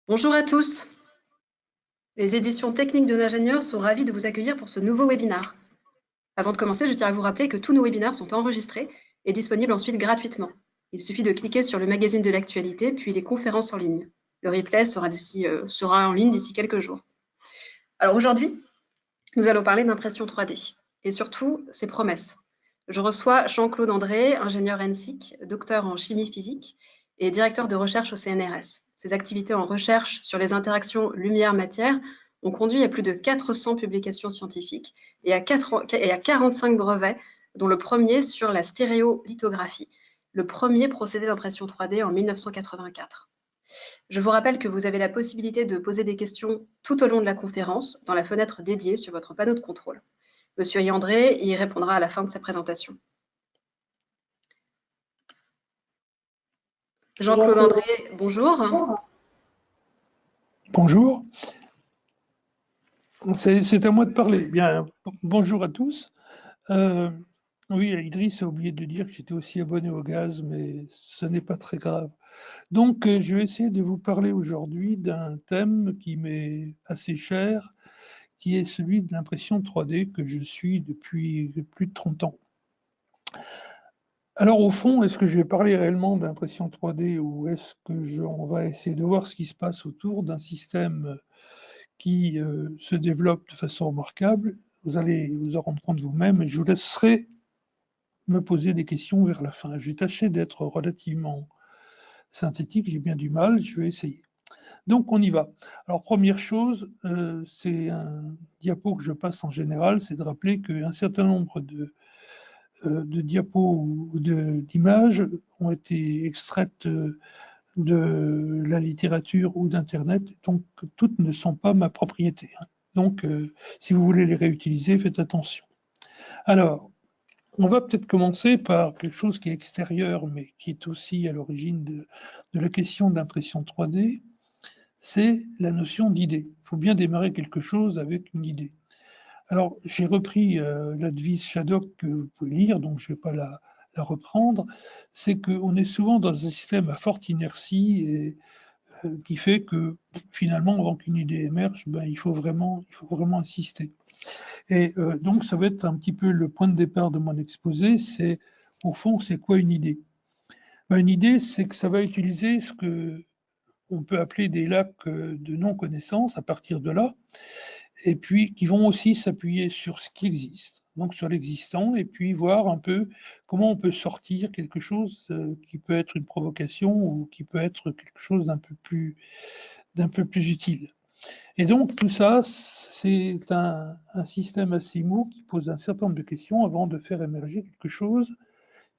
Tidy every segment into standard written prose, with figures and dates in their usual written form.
Bonjour à tous. Les éditions techniques de l'ingénieur sont ravies de vous accueillir pour ce nouveau webinaire. Avant de commencer, je tiens à vous rappeler que tous nos webinaires sont enregistrés et disponibles ensuite gratuitement. Il suffit de cliquer sur le magazine de l'actualité, puis les conférences en ligne. Le replay sera en ligne d'ici quelques jours. Alors aujourd'hui, nous allons parler d'impression 3D et surtout ses promesses. Je reçois Jean-Claude André, ingénieur ENSIC, docteur en chimie physique et directeur de recherche au CNRS. Ses activités en recherche sur les interactions lumière-matière ont conduit à plus de 400 publications scientifiques et à 45 brevets, dont le premier sur la stéréolithographie, le premier procédé d'impression 3D en 1984. Je vous rappelle que vous avez la possibilité de poser des questions tout au long de la conférence dans la fenêtre dédiée sur votre panneau de contrôle. Monsieur Yandré y répondra à la fin de sa présentation. Jean-Claude André, bonjour. Bonjour. C'est à moi de parler. Bien, bonjour à tous. Oui, Idriss a oublié de dire que j'étais aussi abonné au gaz, mais ce n'est pas très grave. Donc, je vais essayer de vous parler aujourd'hui d'un thème qui m'est assez cher, qui est celui de l'impression 3D que je suis depuis plus de 30 ans. Alors, au fond, est-ce que je vais parler réellement d'impression 3D ou est-ce que on va essayer de voir ce qui se passe autour d'un système qui se développe de façon remarquable? Vous allez vous en rendre compte vous-même et je vous laisserai me poser des questions vers la fin. Je vais tâcher d'être relativement synthétique, j'ai bien du mal, je vais essayer. Donc on y va. Alors première chose, c'est un diapo que je passe en général, c'est de rappeler qu'un certain nombre de diapos ou d'images ont été extraites de la littérature ou d'Internet, donc toutes ne sont pas ma propriété. Donc, si vous voulez les réutiliser, faites attention. Alors, on va peut-être commencer par quelque chose qui est extérieur, mais qui est aussi à l'origine de la question d'impression 3D, c'est la notion d'idée. Il faut bien démarrer quelque chose avec une idée. Alors, j'ai repris la devise Shadok que vous pouvez lire, donc je ne vais pas la reprendre. C'est qu'on est souvent dans un système à forte inertie et qui fait que finalement, avant qu'une idée émerge, il faut vraiment insister. Et donc, ça va être un petit peu le point de départ de mon exposé, c'est, au fond, c'est quoi une idée? Une idée, c'est que ça va utiliser ce que on peut appeler des lacs de non-connaissance à partir de là, et puis qui vont aussi s'appuyer sur ce qui existe, donc sur l'existant, et puis voir un peu comment on peut sortir quelque chose qui peut être une provocation ou qui peut être quelque chose d'un peu plus utile. Et donc tout ça, c'est un système assez mou qui pose un certain nombre de questions avant de faire émerger quelque chose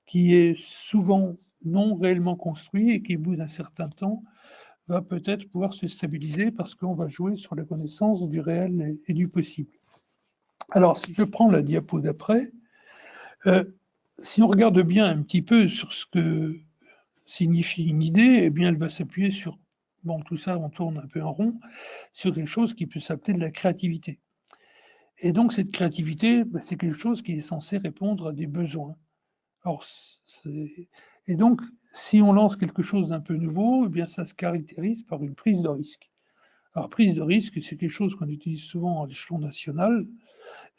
qui est souvent non réellement construit et qui, au bout d'un certain temps, va peut-être pouvoir se stabiliser parce qu'on va jouer sur la connaissance du réel et du possible. Alors, si je prends la diapo d'après, si on regarde bien un petit peu sur ce que signifie une idée, eh bien, elle va s'appuyer sur, bon, tout ça, on tourne un peu en rond, sur quelque chose qui peut s'appeler de la créativité. Et donc, cette créativité, c'est quelque chose qui est censé répondre à des besoins. Alors, et donc, si on lance quelque chose d'un peu nouveau, eh bien, ça se caractérise par une prise de risque. Alors, prise de risque, c'est quelque chose qu'on utilise souvent à l'échelon national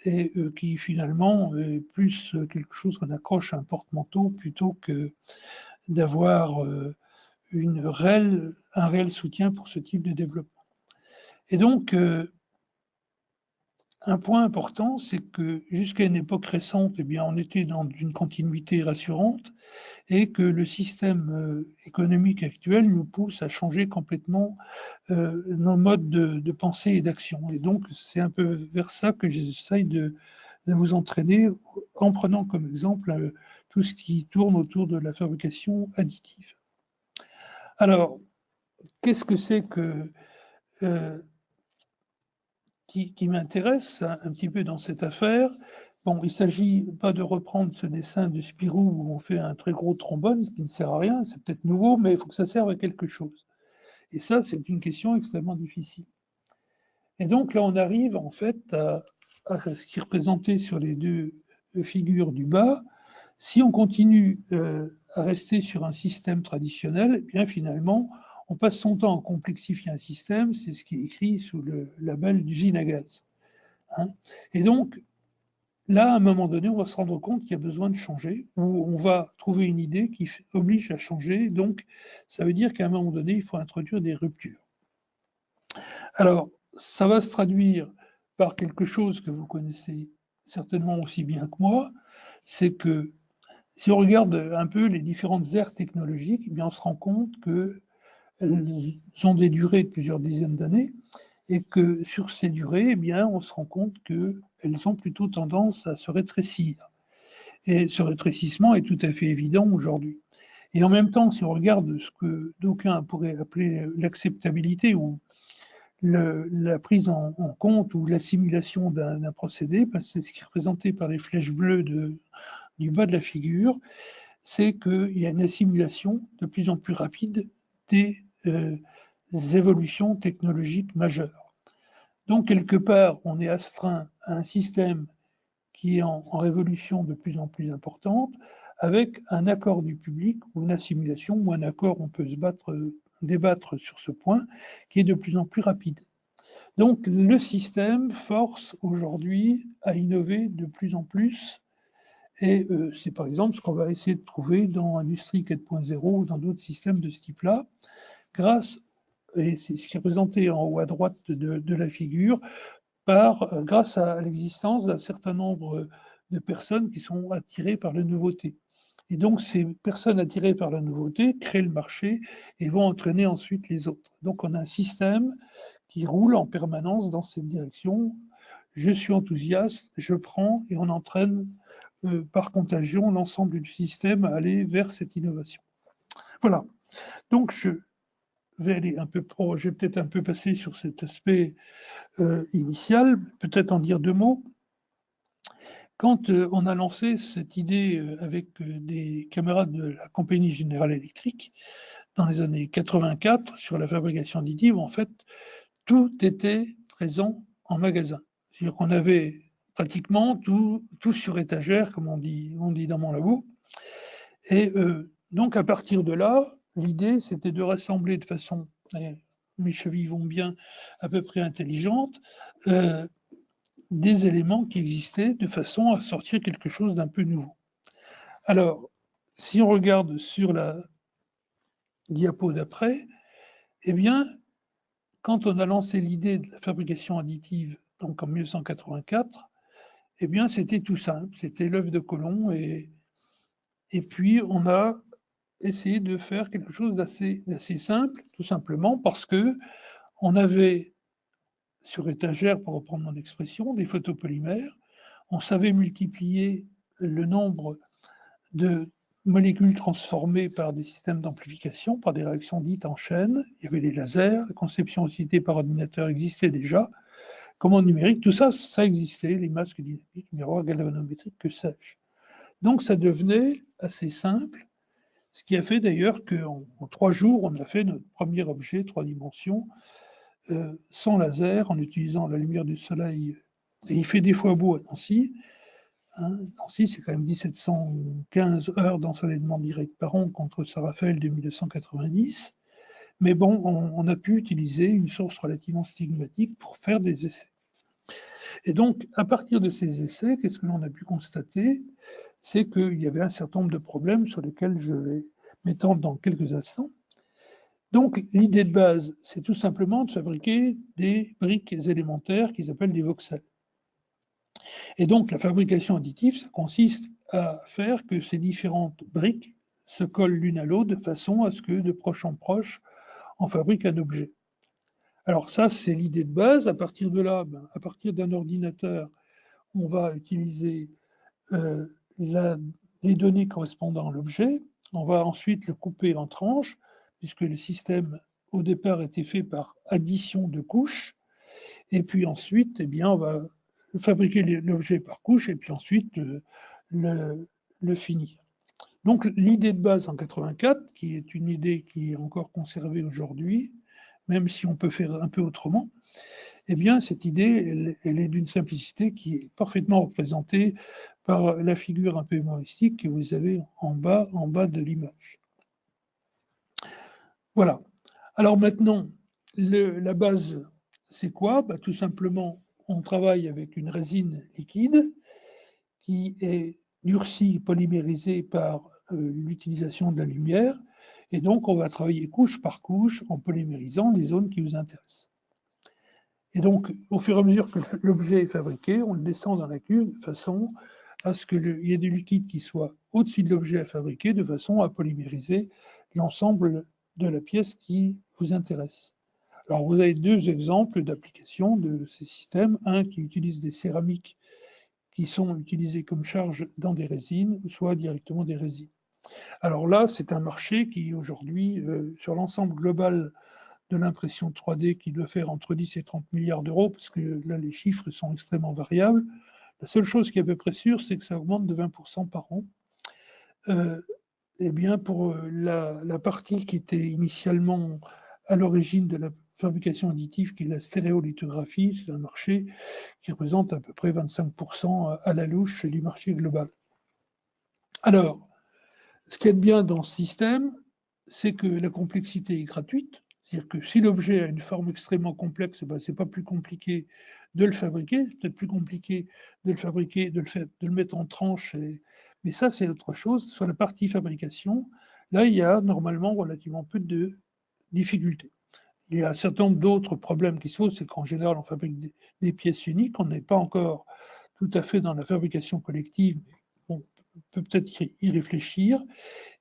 et qui finalement est plus quelque chose qu'on accroche à un porte-manteau plutôt que d'avoir un réel soutien pour ce type de développement. Et donc, un point important, c'est que jusqu'à une époque récente, eh bien, on était dans une continuité rassurante et que le système économique actuel nous pousse à changer complètement nos modes de pensée et d'action. Et donc, c'est un peu vers ça que j'essaye de vous entraîner en prenant comme exemple tout ce qui tourne autour de la fabrication additive. Alors, qu'est-ce que c'est que qui m'intéresse un petit peu dans cette affaire? Bon, il ne s'agit pas de reprendre ce dessin de Spirou où on fait un très gros trombone, ce qui ne sert à rien, c'est peut-être nouveau, mais il faut que ça serve à quelque chose. Et ça, c'est une question extrêmement difficile. Et donc là, on arrive en fait à ce qui est représenté sur les deux figures du bas. Si on continue à rester sur un système traditionnel, eh bien finalement, on passe son temps à complexifier un système, c'est ce qui est écrit sous le label d'usine à gaz. Hein. Et donc, là, à un moment donné, on va se rendre compte qu'il y a besoin de changer, ou on va trouver une idée qui oblige à changer. Donc, ça veut dire qu'à un moment donné, il faut introduire des ruptures. Alors, ça va se traduire par quelque chose que vous connaissez certainement aussi bien que moi, c'est que si on regarde un peu les différentes aires technologiques, eh bien on se rend compte qu'elles ont des durées de plusieurs dizaines d'années et que sur ces durées, eh bien, on se rend compte qu'elles ont plutôt tendance à se rétrécir. Et ce rétrécissement est tout à fait évident aujourd'hui. Et en même temps, si on regarde ce que d'aucuns pourraient appeler l'acceptabilité ou la prise en compte ou l'assimilation d'un procédé, parce que c'est ce qui est représenté par les flèches bleues du bas de la figure, c'est qu'il y a une assimilation de plus en plus rapide des évolutions technologiques majeures. Donc, quelque part, on est astreint à un système qui est en révolution de plus en plus importante, avec un accord du public ou une assimilation ou un accord, on peut débattre sur ce point, qui est de plus en plus rapide. Donc, le système force aujourd'hui à innover de plus en plus. Et c'est par exemple ce qu'on va essayer de trouver dans Industrie 4.0 ou dans d'autres systèmes de ce type-là, et c'est ce qui est présenté en haut à droite de la figure, grâce à l'existence d'un certain nombre de personnes qui sont attirées par la nouveauté. Et donc, ces personnes attirées par la nouveauté créent le marché et vont entraîner ensuite les autres. Donc, on a un système qui roule en permanence dans cette direction. Je suis enthousiaste, je prends et on entraîne par contagion l'ensemble du système à aller vers cette innovation. Voilà. Donc, je vais aller un peu trop, je vais peut-être un peu passer sur cet aspect initial, peut-être en dire deux mots. Quand on a lancé cette idée avec des camarades de la Compagnie Générale Électrique dans les années 84 sur la fabrication additive, en fait, tout était présent en magasin. C'est-à-dire qu'on avait pratiquement tout sur étagère, comme on dit dans mon labo. Et donc, à partir de là, l'idée, c'était de rassembler de façon, mes chevilles vont bien, à peu près intelligente, des éléments qui existaient de façon à sortir quelque chose d'un peu nouveau. Alors, si on regarde sur la diapo d'après, eh bien, quand on a lancé l'idée de la fabrication additive, donc en 1984, eh bien, c'était tout simple, c'était l'œuf de Colomb, et puis on a essayé de faire quelque chose d'assez simple, tout simplement parce que on avait sur étagère, pour reprendre mon expression, des photopolymères, on savait multiplier le nombre de molécules transformées par des systèmes d'amplification, par des réactions dites en chaîne. Il y avait les lasers, la conception citée par ordinateur existait déjà. Commande numérique, tout ça, ça existait, les masques dynamiques, miroirs galvanométriques, que sais-je. Donc ça devenait assez simple, ce qui a fait d'ailleurs qu'en 3 jours, on a fait notre premier objet 3 dimensions sans laser, en utilisant la lumière du soleil. Et il fait des fois beau à Nancy. Nancy, c'est quand même 1715 heures d'ensoleillement direct par an contre Saint-Raphaël de 1990. Mais bon, on a pu utiliser une source relativement stigmatique pour faire des essais. Et donc, à partir de ces essais, qu'est-ce que l'on a pu constater? C'est qu'il y avait un certain nombre de problèmes sur lesquels je vais m'étendre dans quelques instants. Donc, l'idée de base, c'est tout simplement de fabriquer des briques élémentaires qu'ils appellent des voxels. Et donc, la fabrication additive, ça consiste à faire que ces différentes briques se collent l'une à l'autre de façon à ce que, de proche en proche, on fabrique un objet. Alors ça, c'est l'idée de base. À partir de là, à partir d'un ordinateur, on va utiliser les données correspondant à l'objet. On va ensuite le couper en tranches, puisque le système, au départ, était fait par addition de couches. Et puis ensuite, eh bien, on va fabriquer l'objet par couche et puis ensuite le finir. Donc l'idée de base en 84, qui est une idée qui est encore conservée aujourd'hui, même si on peut faire un peu autrement, eh bien cette idée, elle est d'une simplicité qui est parfaitement représentée par la figure un peu humoristique que vous avez en bas de l'image. Voilà. Alors maintenant, la base, c'est quoi? Bah, tout simplement, on travaille avec une résine liquide qui est durcie, polymérisée par l'utilisation de la lumière. Et donc, on va travailler couche par couche en polymérisant les zones qui vous intéressent. Et donc, au fur et à mesure que l'objet est fabriqué, on le descend dans la cuve de façon à ce qu'il y ait du liquide qui soit au-dessus de l'objet à fabriquer, de façon à polymériser l'ensemble de la pièce qui vous intéresse. Alors, vous avez deux exemples d'application de ces systèmes. Un qui utilise des céramiques qui sont utilisées comme charge dans des résines, soit directement des résines. Alors là, c'est un marché qui, aujourd'hui, sur l'ensemble global de l'impression 3D, qui doit faire entre 10 et 30 milliards d'euros, parce que là, les chiffres sont extrêmement variables. La seule chose qui est à peu près sûre, c'est que ça augmente de 20% par an. Eh bien, pour la partie qui était initialement à l'origine de la fabrication additive, qui est la stéréolithographie, c'est un marché qui représente à peu près 25% à la louche du marché global. Alors, ce qui est bien dans ce système, c'est que la complexité est gratuite. C'est-à-dire que si l'objet a une forme extrêmement complexe, ben, ce n'est pas plus compliqué de le fabriquer, c'est peut-être plus compliqué de le fabriquer, de le mettre en tranches, mais ça c'est autre chose. Sur la partie fabrication, là il y a normalement relativement peu de difficultés. Il y a un certain nombre d'autres problèmes qui se posent, c'est qu'en général on fabrique des pièces uniques, on n'est pas encore tout à fait dans la fabrication collective, mais on peut peut-être y réfléchir.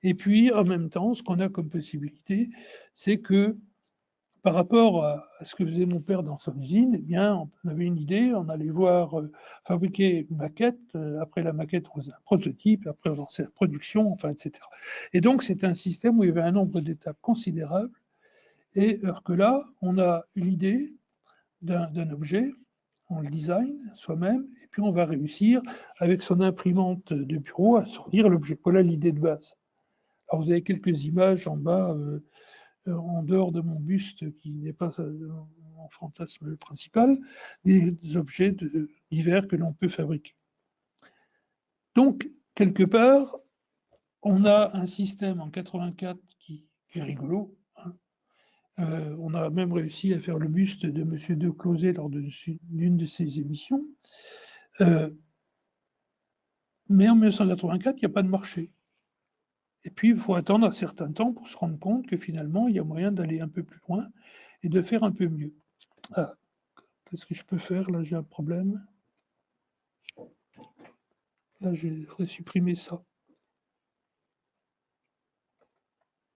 Et puis, en même temps, ce qu'on a comme possibilité, c'est que par rapport à ce que faisait mon père dans son usine, eh bien, on avait une idée, on allait voir fabriquer une maquette, après la maquette, on faisait un prototype, après on lançait la production, enfin, etc. Et donc, c'était un système où il y avait un nombre d'étapes considérable, et alors que là, on a l'idée d'un objet, on le design soi-même, et puis on va réussir, avec son imprimante de bureau, à sortir l'objet. Voilà l'idée de base. Alors, vous avez quelques images en bas, en dehors de mon buste, qui n'est pas mon fantasme principal, des objets divers que l'on peut fabriquer. Donc, quelque part, on a un système en 84 qui est rigolo. Hein. On a même réussi à faire le buste de M. De Closet lors d'une de ses émissions. Mais en 1984, il n'y a pas de marché. Et puis, il faut attendre un certain temps pour se rendre compte que finalement, il y a moyen d'aller un peu plus loin et de faire un peu mieux. Ah, qu'est-ce que je peux faire? Là, j'ai un problème. Là, j'ai supprimé ça.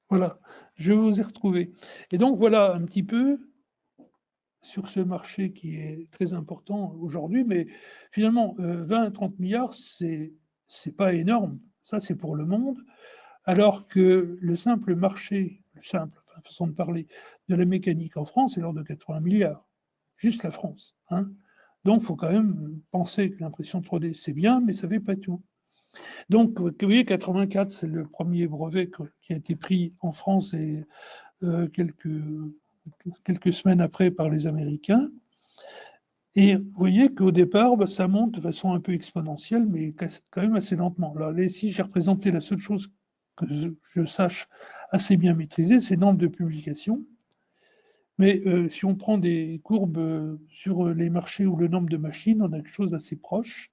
Voilà, je vous ai retrouvé. Et donc, voilà un petit peu sur ce marché qui est très important aujourd'hui, mais finalement, 20 à 30 milliards, c'est pas énorme. Ça, c'est pour le monde. Alors que le simple marché, enfin, façon de parler, de la mécanique en France, c'est l'ordre de 80 milliards. Juste la France. Hein. Donc, il faut quand même penser que l'impression 3D, c'est bien, mais ça ne fait pas tout. Donc, vous voyez, 84, c'est le premier brevet qui a été pris en France et quelques semaines après par les Américains. Et vous voyez qu'au départ, bah, ça monte de façon un peu exponentielle, mais quand même assez lentement. Là, ici, j'ai représenté la seule chose que je sache assez bien maîtriser, c'est le nombre de publications. Mais si on prend des courbes sur les marchés ou le nombre de machines, on a quelque chose d'assez proche.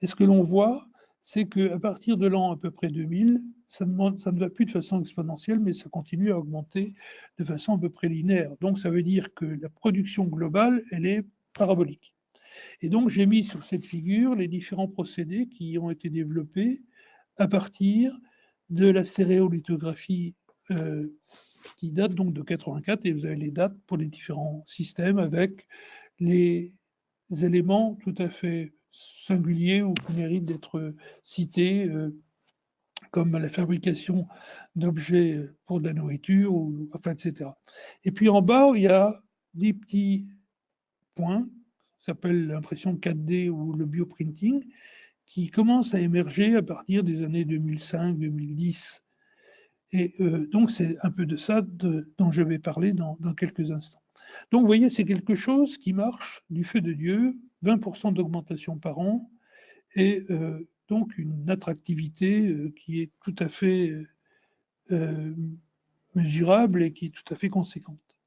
Et ce que l'on voit, c'est qu'à partir de l'an à peu près 2000, ça ne va plus de façon exponentielle, mais ça continue à augmenter de façon à peu près linéaire. Donc ça veut dire que la production globale, elle est parabolique. Et donc j'ai mis sur cette figure les différents procédés qui ont été développés à partir de la stéréolithographie qui date donc de 84, et vous avez les dates pour les différents systèmes avec les éléments tout à fait singuliers ou qui méritent d'être cités, comme la fabrication d'objets pour de la nourriture, ou, enfin, etc. Et puis en bas, il y a des petits points, ça s'appelle l'impression 4D ou le bioprinting, qui commencent à émerger à partir des années 2005-2010. Et donc, c'est un peu de ça dont je vais parler dans quelques instants. Donc, vous voyez, c'est quelque chose qui marche du feu de Dieu, 20% d'augmentation par an, et donc une attractivité qui est tout à fait mesurable et qui est tout à fait conséquente.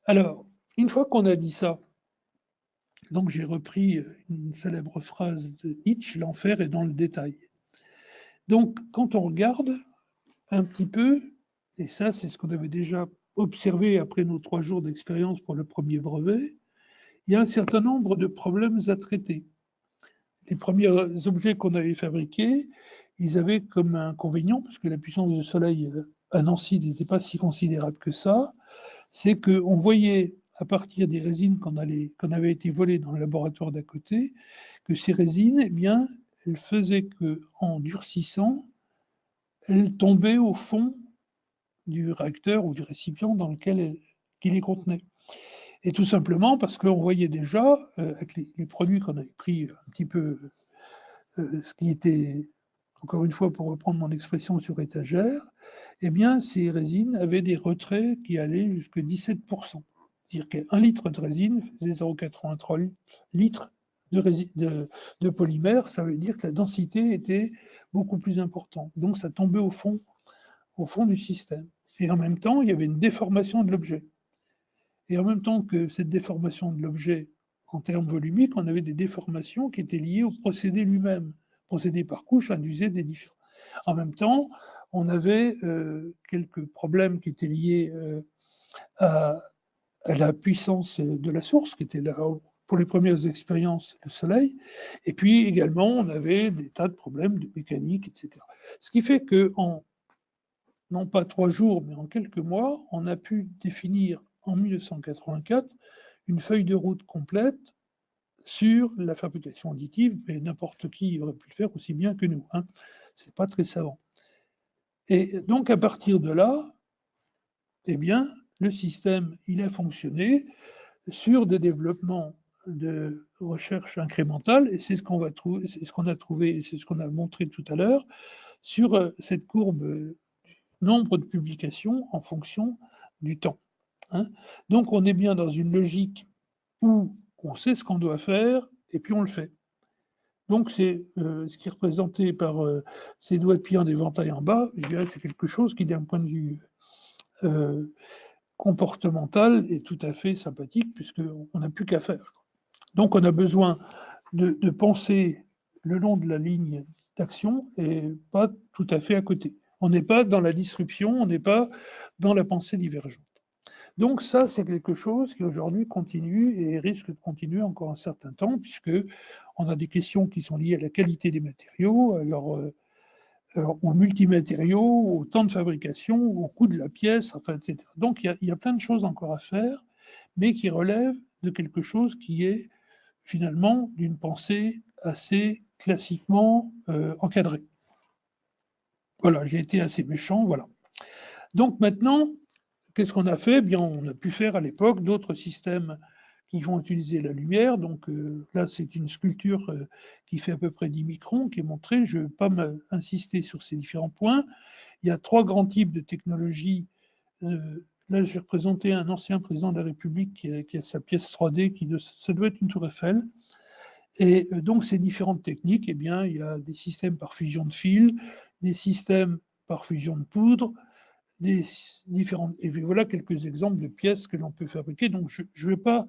Alors, une fois qu'on a dit ça, donc j'ai repris une célèbre phrase de Hitch, l'enfer est dans le détail. Donc, quand on regarde un petit peu, et ça c'est ce qu'on avait déjà observé après nos 3 jours d'expérience pour le premier brevet, il y a un certain nombre de problèmes à traiter. Les premiers objets qu'on avait fabriqués, ils avaient comme inconvénient, parce que la puissance du soleil à Nancy n'était pas si considérable que ça, c'est qu'on voyait à partir des résines qu'on avait été volées dans le laboratoire d'à côté, que ces résines, eh bien, elles faisaient qu'en durcissant, elles tombaient au fond du réacteur ou du récipient dans lequel qui les contenait. Et tout simplement parce qu'on voyait déjà, avec les produits qu'on avait pris un petit peu, ce qui était, encore une fois, pour reprendre mon expression, sur étagère, eh bien, ces résines avaient des retraits qui allaient jusqu'à 17%. C'est-à-dire qu'un litre de résine faisait 0,83 litres de polymère. Ça veut dire que la densité était beaucoup plus importante. Donc, ça tombait au fond du système. Et en même temps, il y avait une déformation de l'objet. Et en même temps que cette déformation de l'objet, en termes volumiques, on avait des déformations qui étaient liées au procédé lui-même. Procédé par couche induisait des différences. En même temps, on avait quelques problèmes qui étaient liés à la puissance de la source, qui était là pour les premières expériences, le Soleil. Et puis également, on avait des tas de problèmes de mécanique, etc. Ce qui fait qu'en non pas 3 jours, mais en quelques mois, on a pu définir en 1984 une feuille de route complète sur la fabrication additive, mais n'importe qui aurait pu le faire aussi bien que nous. Hein. C'est pas très savant. Et donc à partir de là, eh bien, le système, il a fonctionné sur des développements de recherche incrémentale, et c'est ce qu'on va trouver, c'est ce qu'on a trouvé, c'est ce qu'on a montré tout à l'heure sur cette courbe nombre de publications en fonction du temps. Hein. Donc on est bien dans une logique où on sait ce qu'on doit faire et puis on le fait. Donc c'est ce qui est représenté par ces doigts de pied en éventail en bas, je dirais que c'est quelque chose qui d'un point de vue comportemental est tout à fait sympathique puisqu'on n'a plus qu'à faire. Donc on a besoin de penser le long de la ligne d'action et pas tout à fait à côté. On n'est pas dans la disruption, on n'est pas dans la pensée divergente. Donc ça, c'est quelque chose qui aujourd'hui continue et risque de continuer encore un certain temps, puisque on a des questions qui sont liées à la qualité des matériaux, aux multimatériaux, au temps de fabrication, au coût de la pièce, enfin, etc. Donc il y a plein de choses encore à faire, mais qui relèvent de quelque chose qui est finalement d'une pensée assez classiquement encadrée. Voilà, j'ai été assez méchant, voilà. Donc maintenant, qu'est-ce qu'on a fait? Bien, on a pu faire à l'époque d'autres systèmes qui vont utiliser la lumière. Donc là, c'est une sculpture qui fait à peu près 10 microns qui est montrée. Je ne vais pas insister sur ces différents points. Il y a 3 grands types de technologies. Là, j'ai représenté un ancien président de la République qui a sa pièce 3D, ça doit être une tour Eiffel. Et donc, ces différentes techniques, eh bien, il y a des systèmes par fusion de fils, des systèmes par fusion de poudre, des différentes. Et voilà quelques exemples de pièces que l'on peut fabriquer. Donc, je ne vais pas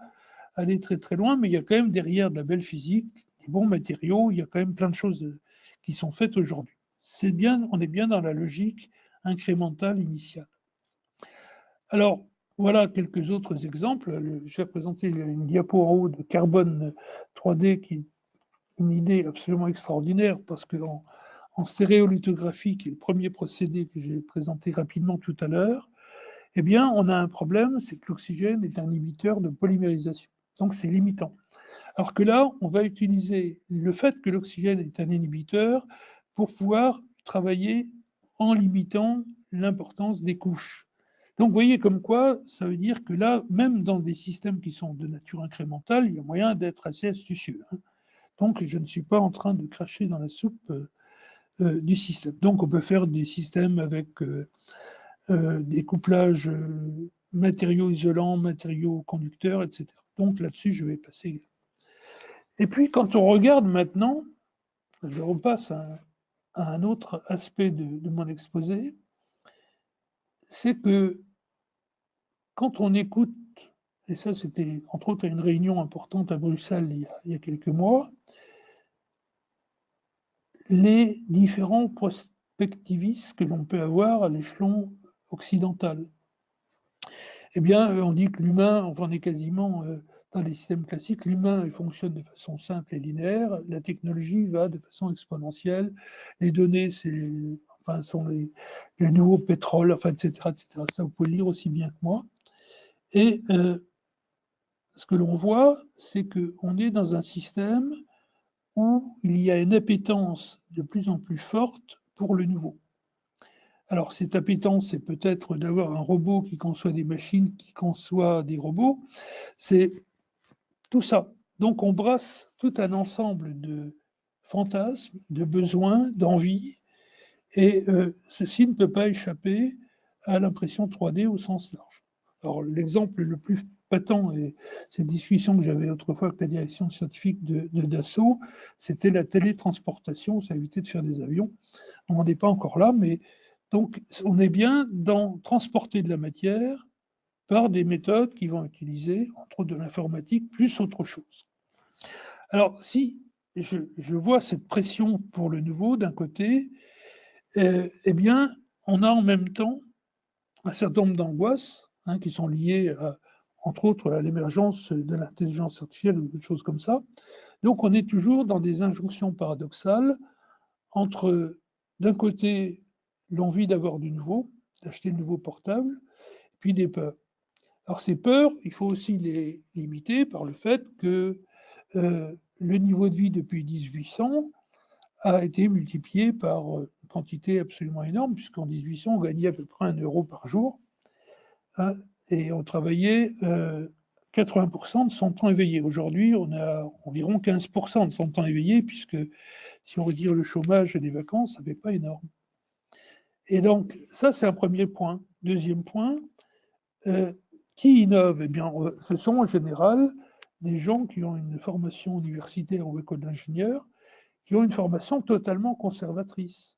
aller très très loin, mais il y a quand même derrière de la belle physique, des bons matériaux, il y a quand même plein de choses qui sont faites aujourd'hui. C'est bien, on est bien dans la logique incrémentale initiale. Alors, voilà quelques autres exemples. Je vais présenter une diapo en haut de carbone 3D qui est une idée absolument extraordinaire parce qu'en stéréolithographie, qui est le premier procédé que j'ai présenté rapidement tout à l'heure, eh bien, on a un problème, c'est que l'oxygène est un inhibiteur de polymérisation. Donc, c'est limitant. Alors que là, on va utiliser le fait que l'oxygène est un inhibiteur pour pouvoir travailler en limitant l'importance des couches. Donc, vous voyez comme quoi, ça veut dire que là, même dans des systèmes qui sont de nature incrémentale, il y a moyen d'être assez astucieux. Hein. Donc, je ne suis pas en train de cracher dans la soupe du système. Donc, on peut faire des systèmes avec des couplages matériaux isolants, matériaux conducteurs, etc. Donc, là-dessus, je vais passer. Et puis, quand on regarde maintenant, je repasse à un autre aspect de mon exposé, c'est que quand on écoute, et ça c'était entre autres à une réunion importante à Bruxelles il y a quelques mois, les différents prospectivistes que l'on peut avoir à l'échelon occidental. Eh bien, on dit que l'humain, enfin, on est quasiment dans des systèmes classiques, l'humain fonctionne de façon simple et linéaire, la technologie va de façon exponentielle, les données, enfin, sont les nouveaux pétroles, enfin, etc., etc. Ça, vous pouvez le lire aussi bien que moi. Et ce que l'on voit, c'est qu'on est dans un système où il y a une appétence de plus en plus forte pour le nouveau. Alors, cette appétence, c'est peut-être d'avoir un robot qui conçoit des machines, qui conçoit des robots. C'est tout ça. Donc, on brasse tout un ensemble de fantasmes, de besoins, d'envies, et ceci ne peut pas échapper à l'impression 3D au sens large. Alors, l'exemple le plus patent, et cette discussion que j'avais autrefois avec la direction scientifique de Dassault, c'était la télétransportation, ça évitait de faire des avions. On n'en est pas encore là, mais donc on est bien dans transporter de la matière par des méthodes qui vont utiliser, entre autres, de l'informatique, plus autre chose. Alors, si je vois cette pression pour le nouveau d'un côté, eh bien, on a en même temps un certain nombre d'angoisses qui sont liées, entre autres, à l'émergence de l'intelligence artificielle ou des choses comme ça. Donc, on est toujours dans des injonctions paradoxales entre, d'un côté, l'envie d'avoir du nouveau, d'acheter de nouveaux portables, puis des peurs. Alors ces peurs, il faut aussi les limiter par le fait que le niveau de vie depuis 1800 a été multiplié par une quantité absolument énorme, puisqu'en 1800, on gagnait à peu près 1 euro par jour, hein, et on travaillait 80% de son temps éveillé. Aujourd'hui, on a environ 15% de son temps éveillé, puisque si on retire le chômage et les vacances, ça ne fait pas énorme. Et donc, ça, c'est un premier point. Deuxième point, qui innove? Eh bien, ce sont en général des gens qui ont une formation universitaire ou école d'ingénieur, qui ont une formation totalement conservatrice.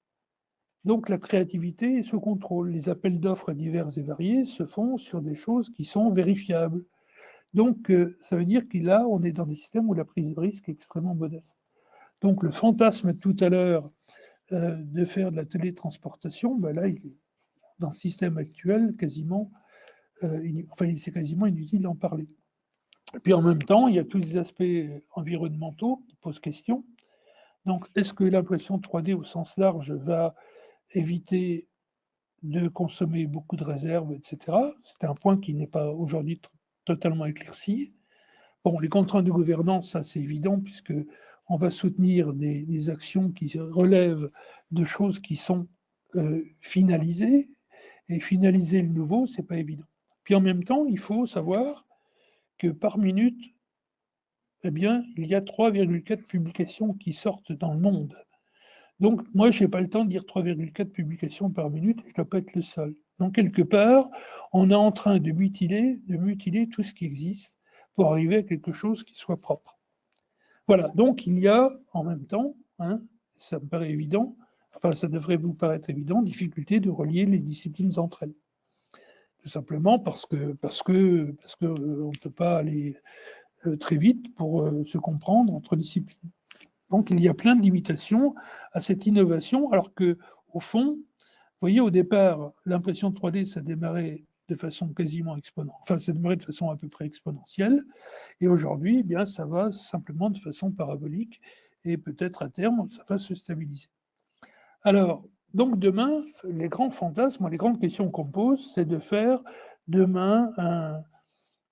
Donc, la créativité et ce contrôle. Les appels d'offres divers et variés se font sur des choses qui sont vérifiables. Donc, ça veut dire qu'il là, on est dans des systèmes où la prise de risque est extrêmement modeste. Donc, le fantasme tout à l'heure de faire de la télétransportation, ben là, il est dans le système actuel quasiment, enfin, c'est quasiment inutile d'en parler. Et puis en même temps, il y a tous les aspects environnementaux qui posent question. Donc, est-ce que l'impression 3D au sens large va éviter de consommer beaucoup de réserves, etc. C'est un point qui n'est pas aujourd'hui totalement éclairci. Bon, les contraintes de gouvernance, ça c'est évident, puisque on va soutenir des actions qui relèvent de choses qui sont finalisées, et finaliser le nouveau, c'est pas évident. Puis en même temps, il faut savoir que par minute, eh bien, il y a 3,4 publications qui sortent dans le monde. Donc, moi, je n'ai pas le temps de dire 3,4 publications par minute, je ne dois pas être le seul. Donc, quelque part, on est en train de mutiler tout ce qui existe pour arriver à quelque chose qui soit propre. Voilà, donc il y a en même temps, ça me paraît évident, enfin ça devrait vous paraître évident, difficulté de relier les disciplines entre elles. Tout simplement parce que on ne peut pas aller très vite pour se comprendre entre disciplines. Donc il y a plein de limitations à cette innovation, alors que au fond, vous voyez, au départ, l'impression 3D, ça démarrait de façon quasiment exponentielle, enfin ça démarrait de façon à peu près exponentielle, et aujourd'hui, eh bien, ça va simplement de façon parabolique, et peut-être à terme, ça va se stabiliser. Alors, donc demain, les grands fantasmes, les grandes questions qu'on pose, c'est de faire demain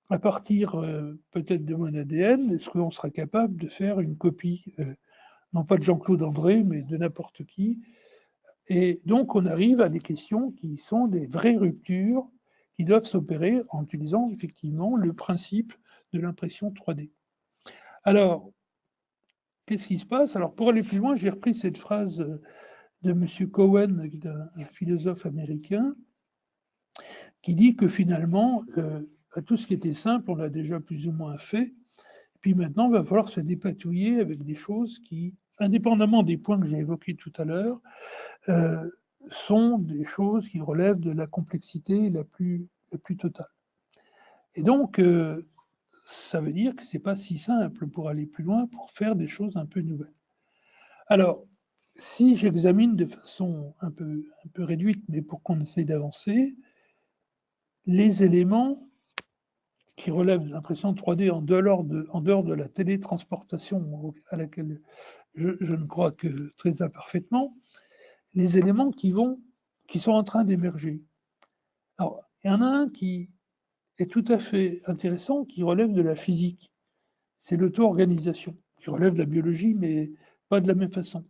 à partir peut-être de mon ADN, est-ce qu'on sera capable de faire une copie, non pas de Jean-Claude André, mais de n'importe qui? Et donc, on arrive à des questions qui sont des vraies ruptures qui doivent s'opérer en utilisant effectivement le principe de l'impression 3D. Alors, qu'est-ce qui se passe? Alors, pour aller plus loin, j'ai repris cette phrase de M. Cohen, qui est un philosophe américain, qui dit que finalement, tout ce qui était simple, on l'a déjà plus ou moins fait. Puis maintenant, il va falloir se dépatouiller avec des choses qui, indépendamment des points que j'ai évoqués tout à l'heure, sont des choses qui relèvent de la complexité la plus totale. Et donc, ça veut dire que ce n'est pas si simple pour aller plus loin, pour faire des choses un peu nouvelles. Alors, si j'examine de façon un peu réduite, mais pour qu'on essaye d'avancer, les éléments qui relèvent de l'impression 3D en dehors de la télétransportation à laquelle je ne crois que très imparfaitement, les éléments qui sont en train d'émerger. Alors, il y en a un qui est tout à fait intéressant, qui relève de la physique. C'est l'auto-organisation, qui relève de la biologie, mais pas de la même façon.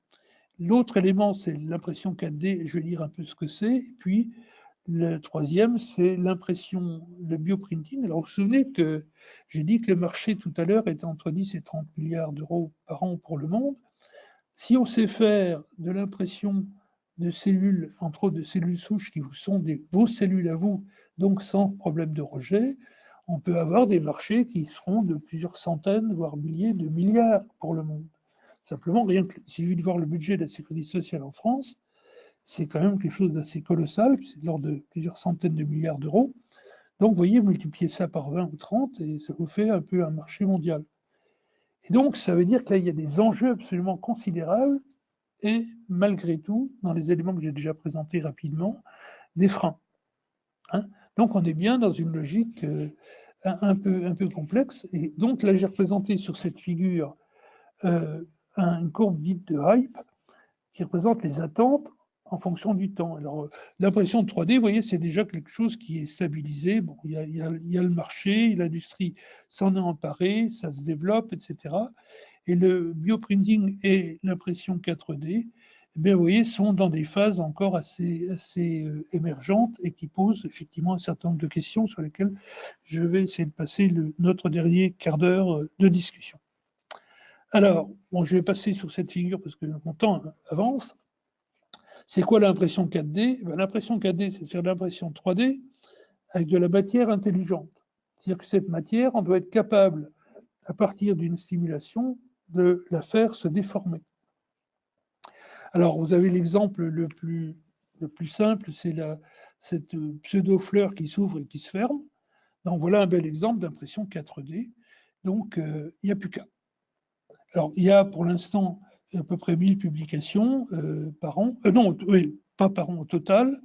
L'autre élément, c'est l'impression 4D, je vais dire un peu ce que c'est. Et puis, le troisième, c'est l'impression, le bioprinting. Alors, vous vous souvenez que j'ai dit que le marché tout à l'heure était entre 10 et 30 milliards d'euros par an pour le monde. Si on sait faire de l'impression de cellules, entre autres de cellules souches qui vous sont vos cellules à vous, donc sans problème de rejet, on peut avoir des marchés qui seront de plusieurs centaines, voire milliers de milliards pour le monde. Simplement, rien que, il suffit de voir le budget de la sécurité sociale en France, c'est quand même quelque chose d'assez colossal, c'est de l'ordre de plusieurs centaines de milliards d'euros. Donc, vous voyez, multipliez ça par 20 ou 30 et ça vous fait un peu un marché mondial. Et donc, ça veut dire que là, il y a des enjeux absolument considérables et malgré tout, dans les éléments que j'ai déjà présentés rapidement, des freins. Hein. Donc, on est bien dans une logique un peu complexe. Et donc, là, j'ai représenté sur cette figure une courbe dite de hype qui représente les attentes en fonction du temps. Alors, l'impression de 3D, vous voyez, c'est déjà quelque chose qui est stabilisé. Bon, il y a le marché, l'industrie s'en est emparée, ça se développe, etc. Et le bioprinting et l'impression 4D, eh bien, vous voyez, sont dans des phases encore assez émergentes et qui posent effectivement un certain nombre de questions sur lesquelles je vais essayer de passer notre dernier quart d'heure de discussion. Alors, bon, je vais passer sur cette figure parce que mon temps avance. C'est quoi l'impression 4D? L'impression 4D, c'est faire de l'impression 3D avec de la matière intelligente. C'est-à-dire que cette matière, on doit être capable, à partir d'une stimulation, de la faire se déformer. Alors, vous avez l'exemple le plus simple, c'est cette pseudo-fleur qui s'ouvre et qui se ferme. Donc, voilà un bel exemple d'impression 4D. Donc, il n'y a plus qu'à. Alors, il y a pour l'instant à peu près 1000 publications par an. Non, oui, pas par an au total.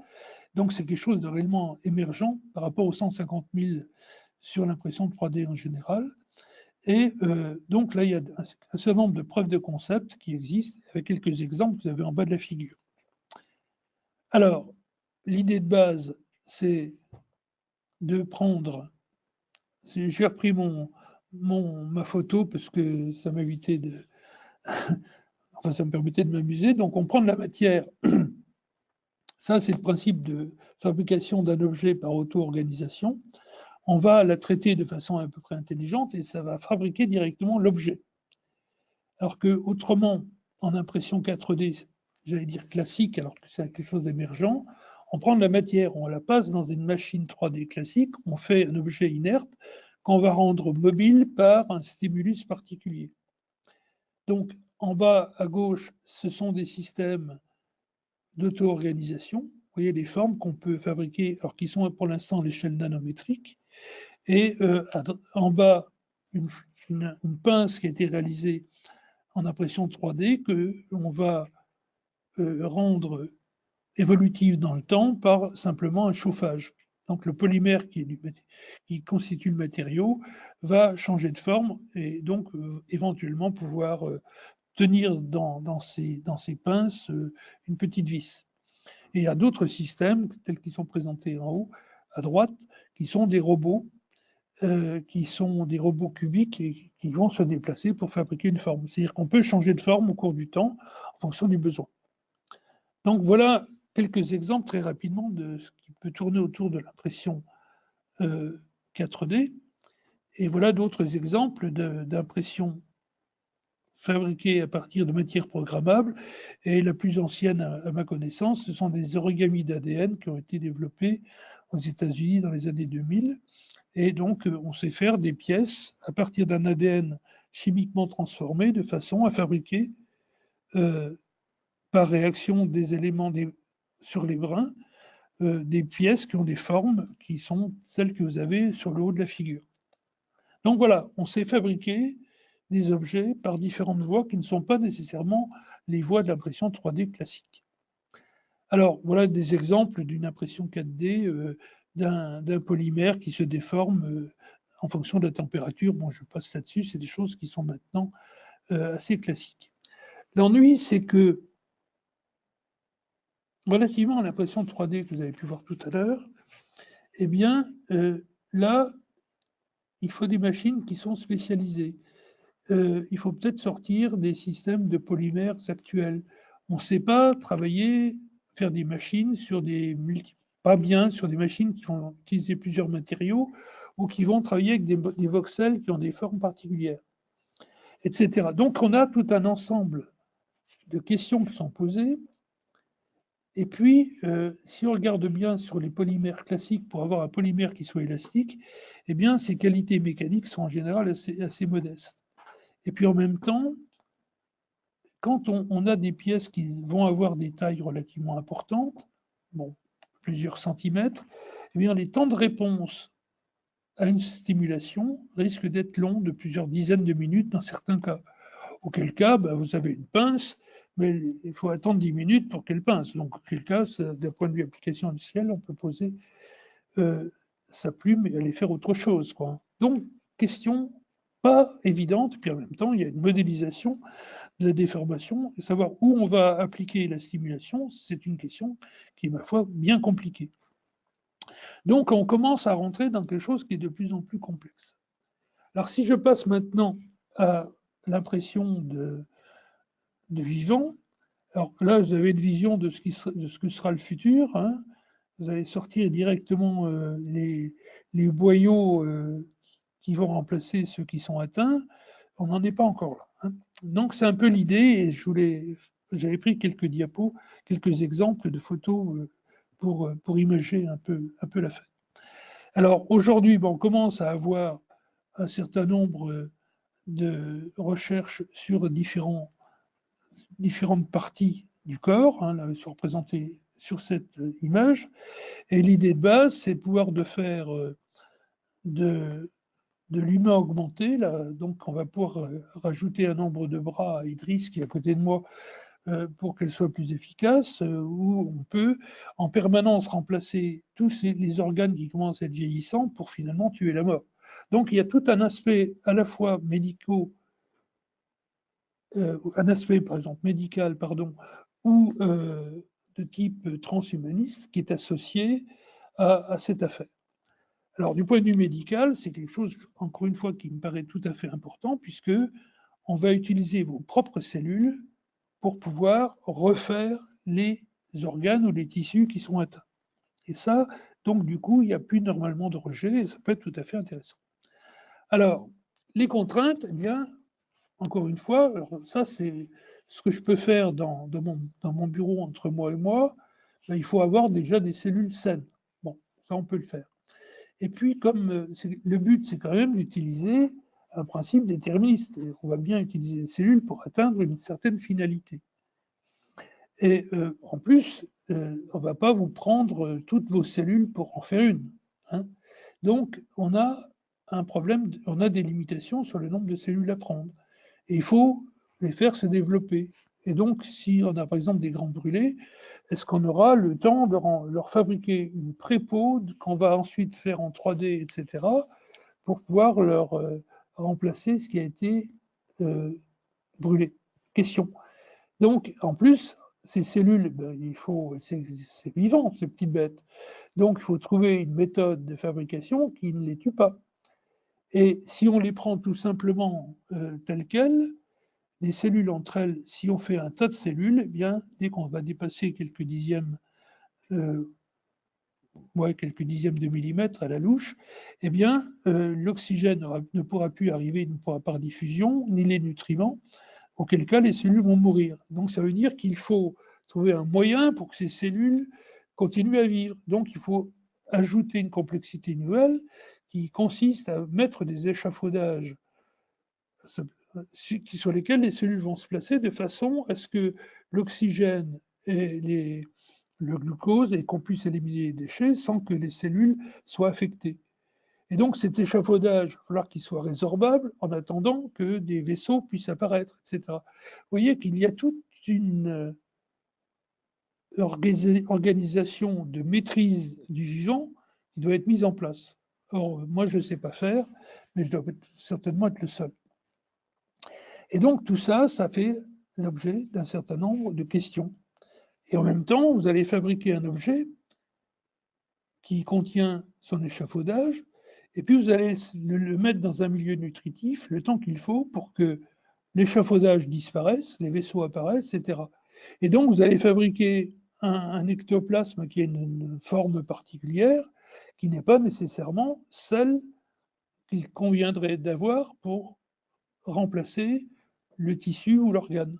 Donc, c'est quelque chose de réellement émergent par rapport aux 150 000 sur l'impression 3D en général. Et donc là, il y a un certain nombre de preuves de concept qui existent, avec quelques exemples que vous avez en bas de la figure. Alors, l'idée de base, c'est de prendre... J'ai repris ma photo parce que ça m'évitait de... Enfin, ça me permettait de m'amuser. Donc, on prend de la matière. Ça, c'est le principe de fabrication d'un objet par auto-organisation. On va la traiter de façon à peu près intelligente et ça va fabriquer directement l'objet. Alors que autrement, en impression 4D, j'allais dire classique, alors que c'est quelque chose d'émergent, on prend de la matière, on la passe dans une machine 3D classique, on fait un objet inerte qu'on va rendre mobile par un stimulus particulier. Donc, en bas à gauche, ce sont des systèmes d'auto-organisation. Vous voyez les formes qu'on peut fabriquer, alors qui sont pour l'instant à l'échelle nanométrique. Et en bas, une pince qui a été réalisée en impression 3D qu'on va rendre évolutive dans le temps par simplement un chauffage. Donc le polymère qui constitue le matériau va changer de forme et donc éventuellement pouvoir tenir dans ces pinces une petite vis. Et il y a d'autres systèmes, tels qu'ils sont présentés en haut, à droite, qui sont des robots cubiques et qui vont se déplacer pour fabriquer une forme. C'est-à-dire qu'on peut changer de forme au cours du temps en fonction du besoin. Donc voilà quelques exemples très rapidement de ce qui peut tourner autour de l'impression 4D. Et voilà d'autres exemples d'impression fabriquée à partir de matières programmables. Et la plus ancienne, à ma connaissance, ce sont des origamis d'ADN qui ont été développés aux États-Unis dans les années 2000. Et donc, on sait faire des pièces à partir d'un ADN chimiquement transformé de façon à fabriquer par réaction des éléments sur les brins des pièces qui ont des formes qui sont celles que vous avez sur le haut de la figure. Donc voilà, on sait fabriquer des objets par différentes voies qui ne sont pas nécessairement les voies de l'impression 3D classique. Alors, voilà des exemples d'une impression 4D d'un polymère qui se déforme en fonction de la température. Bon, je passe là-dessus, c'est des choses qui sont maintenant assez classiques. L'ennui, c'est que, relativement à l'impression 3D que vous avez pu voir tout à l'heure, eh bien, là, il faut des machines qui sont spécialisées. Il faut peut-être sortir des systèmes de polymères actuels. On ne sait pas travailler, faire des machines sur pas bien sur des machines qui vont utiliser plusieurs matériaux ou qui vont travailler avec des voxels qui ont des formes particulières, etc. Donc on a tout un ensemble de questions qui sont posées. Et puis, si on regarde bien sur les polymères classiques, pour avoir un polymère qui soit élastique, eh bien, ses qualités mécaniques sont en général assez modestes. Et puis en même temps, quand on a des pièces qui vont avoir des tailles relativement importantes, bon, plusieurs centimètres, eh bien, les temps de réponse à une stimulation risquent d'être longs, de plusieurs dizaines de minutes dans certains cas. Auquel cas, ben, vous avez une pince, mais il faut attendre 10 minutes pour qu'elle pince. Donc, auquel cas, d'un point de vue application industrielle, on peut poser sa plume et aller faire autre chose, quoi. Donc, question pas évidente, puis en même temps, il y a une modélisation de la déformation, et savoir où on va appliquer la stimulation, c'est une question qui est, ma foi, bien compliquée. Donc, on commence à rentrer dans quelque chose qui est de plus en plus complexe. Alors, si je passe maintenant à l'impression de vivant, alors là, vous avez une vision de ce que sera le futur. Hein. Vous allez sortir directement les boyaux qui vont remplacer ceux qui sont atteints. On n'en est pas encore là. Hein. Donc, c'est un peu l'idée, et j'avais pris quelques diapos, quelques exemples de photos pour imager un peu la fête. Alors, aujourd'hui, on commence à avoir un certain nombre de recherches sur différentes parties du corps, hein, là, sont représentées sur cette image. Et l'idée de base, c'est pouvoir de faire de l'humain augmenté. Là, donc, on va pouvoir rajouter un nombre de bras à Idriss, qui est à côté de moi, pour qu'elle soit plus efficace, où on peut en permanence remplacer tous les organes qui commencent à être vieillissants pour finalement tuer la mort. Donc, il y a tout un aspect à la fois un aspect, par exemple, médical, pardon, ou de type transhumaniste qui est associé à cette affaire. Alors, du point de vue médical, c'est quelque chose, encore une fois, qui me paraît tout à fait important, puisque on va utiliser vos propres cellules pour pouvoir refaire les organes ou les tissus qui sont atteints. Et ça, donc, du coup, il n'y a plus normalement de rejet, et ça peut être tout à fait intéressant. Alors, les contraintes, eh bien, encore une fois, alors ça, c'est ce que je peux faire dans mon bureau entre moi et moi. Ben, il faut avoir déjà des cellules saines. Bon, ça, on peut le faire. Et puis, comme le but, c'est quand même d'utiliser un principe déterministe. On va bien utiliser les cellules pour atteindre une certaine finalité. Et en plus, on ne va pas vous prendre toutes vos cellules pour en faire une. Hein. Donc, on a un problème, on a des limitations sur le nombre de cellules à prendre. Et il faut les faire se développer. Et donc, si on a par exemple des grands brûlés, est-ce qu'on aura le temps de leur fabriquer une prépo qu'on va ensuite faire en 3D, etc., pour pouvoir leur remplacer ce qui a été brûlé? Question. Donc, en plus, ces cellules, c'est vivant, ces petites bêtes. Donc, il faut trouver une méthode de fabrication qui ne les tue pas. Et si on les prend tout simplement telles quelles, les cellules entre elles, si on fait un tas de cellules, eh bien, dès qu'on va dépasser quelques dixièmes de millimètre à la louche, eh bien, l'oxygène ne pourra plus arriver par diffusion, ni les nutriments, auquel cas les cellules vont mourir. Donc ça veut dire qu'il faut trouver un moyen pour que ces cellules continuent à vivre. Donc il faut ajouter une complexité nouvelle qui consiste à mettre des échafaudages sur lesquels les cellules vont se placer de façon à ce que l'oxygène et le glucose et qu'on puisse éliminer les déchets sans que les cellules soient affectées. Et donc cet échafaudage, il va falloir qu'il soit résorbable en attendant que des vaisseaux puissent apparaître, etc. Vous voyez qu'il y a toute une organisation de maîtrise du vivant qui doit être mise en place. Or, moi, je ne sais pas faire, mais je dois certainement être le seul. Et donc, tout ça, ça fait l'objet d'un certain nombre de questions. Et en même temps, vous allez fabriquer un objet qui contient son échafaudage, et puis vous allez le mettre dans un milieu nutritif le temps qu'il faut pour que l'échafaudage disparaisse, les vaisseaux apparaissent, etc. Et donc, vous allez fabriquer un ectoplasme qui a une forme particulière, qui n'est pas nécessairement celle qu'il conviendrait d'avoir pour remplacer le tissu ou l'organe.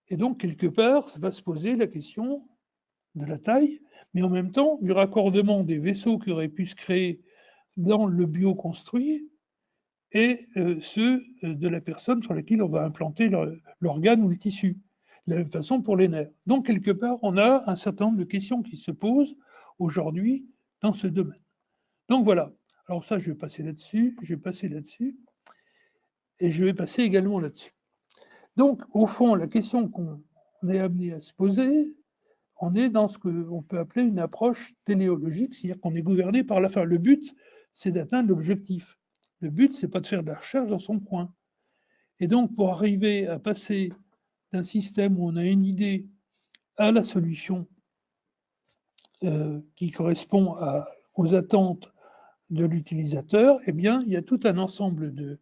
Et donc, quelque part, ça va se poser la question de la taille, mais en même temps, du raccordement des vaisseaux qui auraient pu se créer dans le bioconstruit et ceux de la personne sur laquelle on va implanter l'organe ou le tissu. De la même façon pour les nerfs. Donc, quelque part, on a un certain nombre de questions qui se posent aujourd'hui dans ce domaine. Donc voilà. Alors ça, je vais passer là-dessus, je vais passer là-dessus, et je vais passer également là-dessus. Donc, au fond, la question qu'on est amené à se poser, on est dans ce qu'on peut appeler une approche téléologique, c'est-à-dire qu'on est gouverné par la fin. Le but, c'est d'atteindre l'objectif. Le but, c'est pas de faire de la recherche dans son coin. Et donc, pour arriver à passer d'un système où on a une idée à la solution qui correspond aux attentes de l'utilisateur, eh bien, il y a tout un ensemble de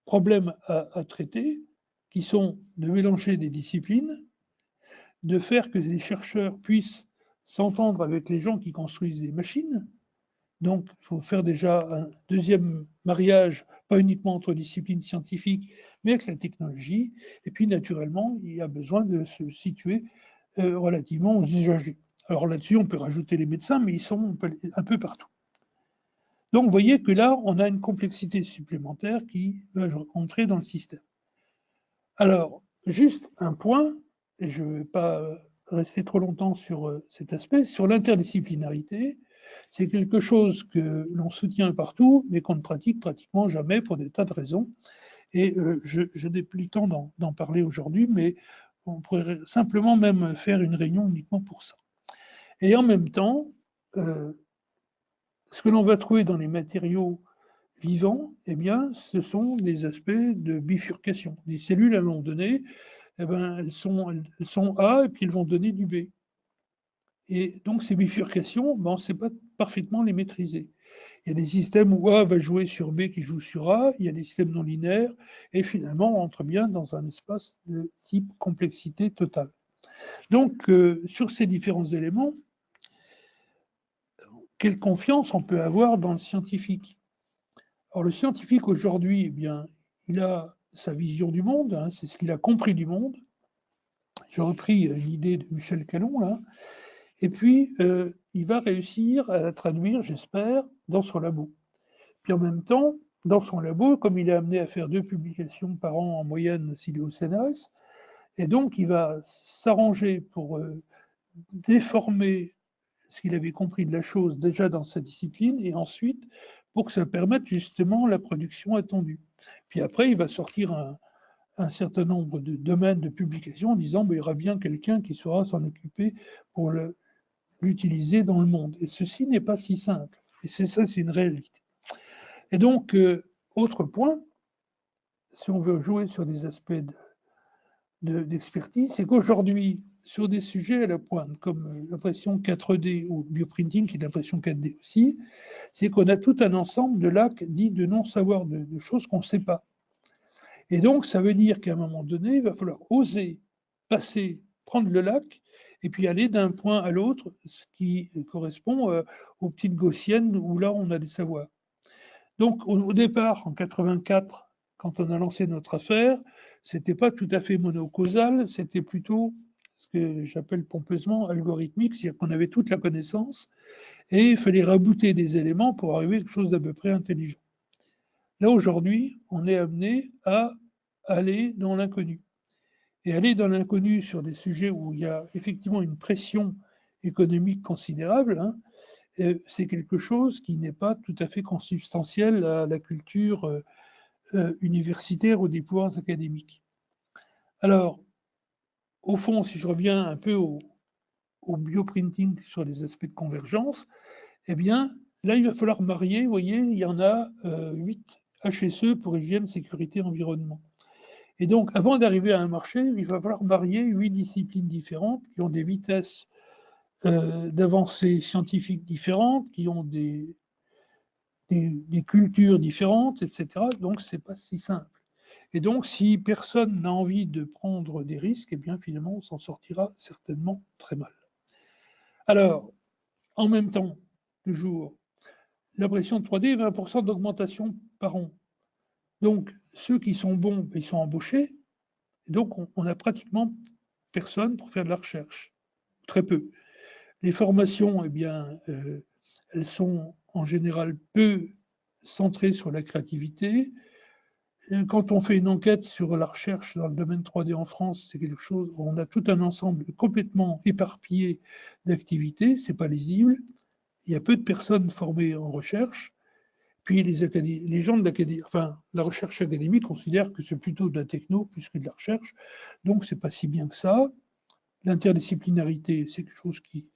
problèmes à traiter qui sont de mélanger des disciplines, de faire que les chercheurs puissent s'entendre avec les gens qui construisent des machines. Donc, il faut faire déjà un deuxième mariage, pas uniquement entre disciplines scientifiques, mais avec la technologie. Et puis, naturellement, il y a besoin de se situer relativement aux usagers. Alors là-dessus, on peut rajouter les médecins, mais ils sont un peu partout. Donc, vous voyez que là, on a une complexité supplémentaire qui va rentrer dans le système. Alors, juste un point, et je ne vais pas rester trop longtemps sur cet aspect, sur l'interdisciplinarité, c'est quelque chose que l'on soutient partout, mais qu'on ne pratique pratiquement jamais pour des tas de raisons. Et je n'ai plus le temps d'en parler aujourd'hui, mais on pourrait simplement même faire une réunion uniquement pour ça. Et en même temps, ce que l'on va trouver dans les matériaux vivants, eh bien, ce sont des aspects de bifurcation. Les cellules, à un moment donné, eh ben, elles sont A et puis elles vont donner du B. Et donc, ces bifurcations, ben, on ne sait pas parfaitement les maîtriser. Il y a des systèmes où A va jouer sur B qui joue sur A, il y a des systèmes non linéaires, et finalement, on entre bien dans un espace de type complexité totale. Donc, sur ces différents éléments, quelle confiance on peut avoir dans le scientifique? Alors, le scientifique aujourd'hui, eh bien, il a sa vision du monde, hein, c'est ce qu'il a compris du monde. J'ai repris l'idée de Michel Calon, là, et puis il va réussir à la traduire, j'espère, dans son labo. Puis en même temps, dans son labo, comme il est amené à faire 2 publications par an en moyenne s'il est au CNRS, et donc il va s'arranger pour déformer ce qu'il avait compris de la chose déjà dans sa discipline, et ensuite pour que ça permette justement la production attendue. Puis après, il va sortir un certain nombre de domaines de publication en disant il y aura bien quelqu'un qui saura s'en occuper pour l'utiliser dans le monde. Et ceci n'est pas si simple. Et c'est ça, c'est une réalité. Et donc, autre point, si on veut jouer sur des aspects d'expertise, c'est qu'aujourd'hui, sur des sujets à la pointe, comme l'impression 4D ou bioprinting, qui est l'impression 4D aussi, c'est qu'on a tout un ensemble de lacs dits de non-savoir, de choses qu'on ne sait pas. Et donc, ça veut dire qu'à un moment donné, il va falloir oser passer, prendre le lac, et puis aller d'un point à l'autre, ce qui correspond aux petites gaussiennes où là, on a des savoirs. Donc, au départ, en 84, quand on a lancé notre affaire, c'était pas tout à fait monocausal, c'était plutôt ce que j'appelle pompeusement algorithmique, c'est-à-dire qu'on avait toute la connaissance et il fallait rabouter des éléments pour arriver à quelque chose d'à peu près intelligent. Là, aujourd'hui, on est amené à aller dans l'inconnu. Et aller dans l'inconnu sur des sujets où il y a effectivement une pression économique considérable, hein, c'est quelque chose qui n'est pas tout à fait consubstantiel à la culture universitaire ou des pouvoirs académiques. Alors, au fond, si je reviens un peu au bioprinting sur les aspects de convergence, eh bien, là, il va falloir marier, vous voyez, il y en a 8 HSE pour hygiène, sécurité, environnement. Et donc, avant d'arriver à un marché, il va falloir marier 8 disciplines différentes qui ont des vitesses d'avancée scientifique différentes, qui ont des cultures différentes, etc. Donc, ce n'est pas si simple. Et donc, si personne n'a envie de prendre des risques, eh bien, finalement, on s'en sortira certainement très mal. Alors, en même temps, toujours, l'impression de 3D, 20% d'augmentation par an. Donc, ceux qui sont bons, ils sont embauchés. Et donc, on n'a pratiquement personne pour faire de la recherche. Très peu. Les formations, eh bien, elles sont en général peu centrées sur la créativité. Quand on fait une enquête sur la recherche dans le domaine 3D en France, c'est quelque chose où on a tout un ensemble complètement éparpillé d'activités, c'est pas lisible. Il y a peu de personnes formées en recherche. Puis les gens de l'académie, enfin, la recherche académique considèrent que c'est plutôt de la techno plus que de la recherche, donc c'est pas si bien que ça. L'interdisciplinarité, c'est quelque chose qui,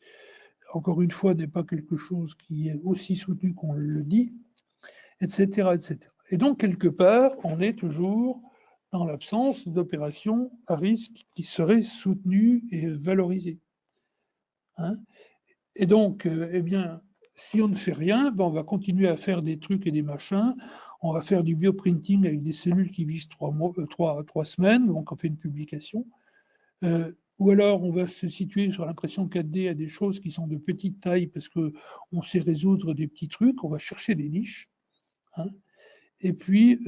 encore une fois, n'est pas quelque chose qui est aussi soutenu qu'on le dit, etc., etc. Et donc, quelque part, on est toujours dans l'absence d'opérations à risque qui seraient soutenues et valorisées. Hein, et donc, eh bien, si on ne fait rien, ben on va continuer à faire des trucs et des machins. On va faire du bioprinting avec des cellules qui vivent 3 semaines, donc on fait une publication. Ou alors on va se situer sur l'impression 4D à des choses qui sont de petite taille parce qu'on sait résoudre des petits trucs, on va chercher des niches. Hein, et puis,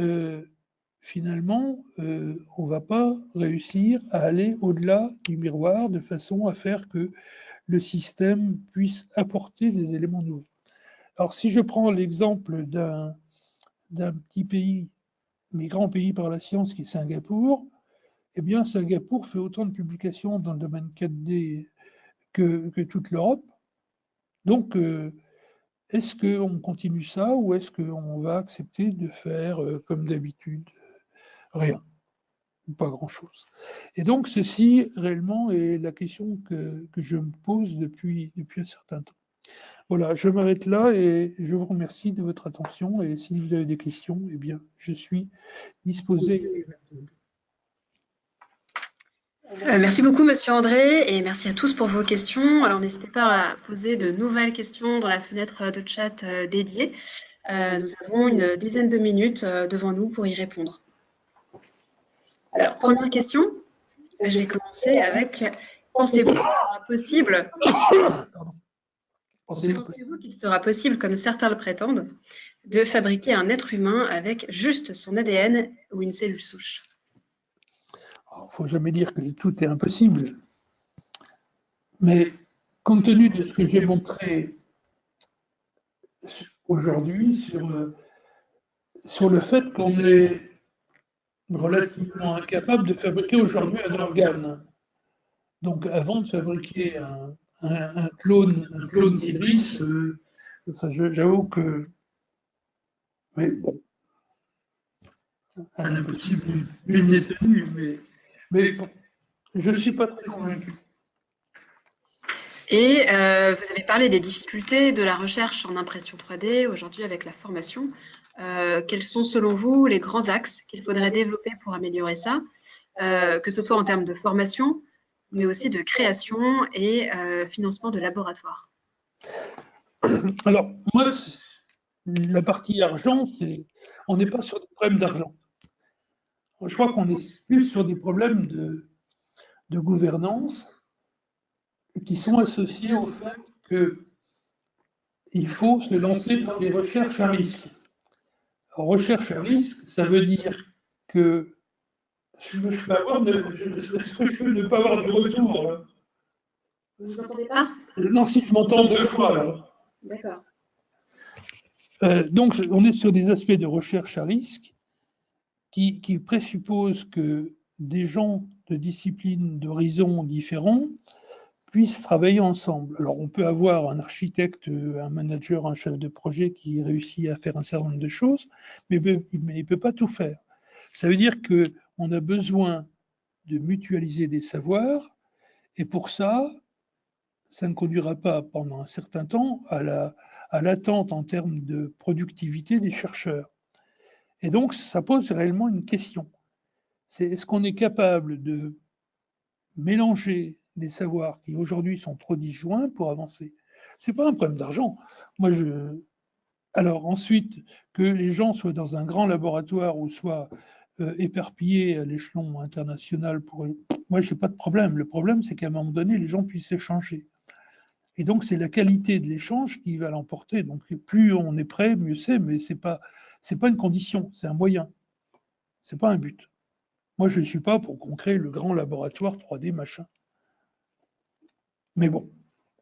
finalement, on ne va pas réussir à aller au-delà du miroir de façon à faire que le système puisse apporter des éléments nouveaux. Alors, si je prends l'exemple d'un petit pays, mais grand pays par la science, qui est Singapour, eh bien, Singapour fait autant de publications dans le domaine 4D que toute l'Europe. Donc, est-ce qu'on continue ça ou est-ce qu'on va accepter de faire, comme d'habitude, rien, pas grand-chose? Et donc, ceci, réellement, est la question que je me pose depuis un certain temps. Voilà, je m'arrête là et je vous remercie de votre attention. Et si vous avez des questions, eh bien, je suis disposé. Merci beaucoup, Monsieur André, et merci à tous pour vos questions. Alors, n'hésitez pas à poser de nouvelles questions dans la fenêtre de chat dédiée. Nous avons une dizaine de minutes devant nous pour y répondre. Alors, première question, je vais commencer avec pensez-vous qu'il sera possible, comme certains le prétendent, de fabriquer un être humain avec juste son ADN ou une cellule souche? Il ne faut jamais dire que tout est impossible. Mais compte tenu de ce que j'ai montré aujourd'hui sur le fait qu'on est relativement incapable de fabriquer aujourd'hui un organe. Donc avant de fabriquer un clone d'Idriss, j'avoue que oui, bon, un impossible, une détenue, mais bon, je ne suis pas très convaincu. Et vous avez parlé des difficultés de la recherche en impression 3D aujourd'hui avec la formation. Quels sont selon vous les grands axes qu'il faudrait développer pour améliorer ça, que ce soit en termes de formation, mais aussi de création et financement de laboratoires? Alors, moi, la partie argent, on n'est pas sur des problèmes d'argent. Je crois qu'on est plus sur des problèmes de gouvernance qui sont associés au fait qu'il faut se lancer dans des recherches à risque. Alors, recherche à risque, ça veut dire que est-ce que je peux ne pas avoir de retour là? Vous ne entendez pas? Non, si je m'entends 2 fois là. D'accord. Donc, on est sur des aspects de recherche à risque qui présupposent que des gens de disciplines, d'horizons différents puissent travailler ensemble. Alors, on peut avoir un architecte, un manager, un chef de projet qui réussit à faire un certain nombre de choses, mais il ne peut pas tout faire. Ça veut dire qu'on a besoin de mutualiser des savoirs, et pour ça, ça ne conduira pas pendant un certain temps à l'attente en termes de productivité des chercheurs. Et donc, ça pose réellement une question. C'est est-ce qu'on est capable de mélanger des savoirs qui aujourd'hui sont trop disjoints pour avancer? C'est pas un problème d'argent. Moi, alors ensuite, que les gens soient dans un grand laboratoire ou soient éparpillés à l'échelon international, moi, je n'ai pas de problème. Le problème, c'est qu'à un moment donné, les gens puissent échanger. Et donc, c'est la qualité de l'échange qui va l'emporter. Donc, plus on est prêt, mieux c'est, mais c'est pas une condition, c'est un moyen. C'est pas un but. Moi, je ne suis pas pour qu'on crée le grand laboratoire 3D machin. Mais bon,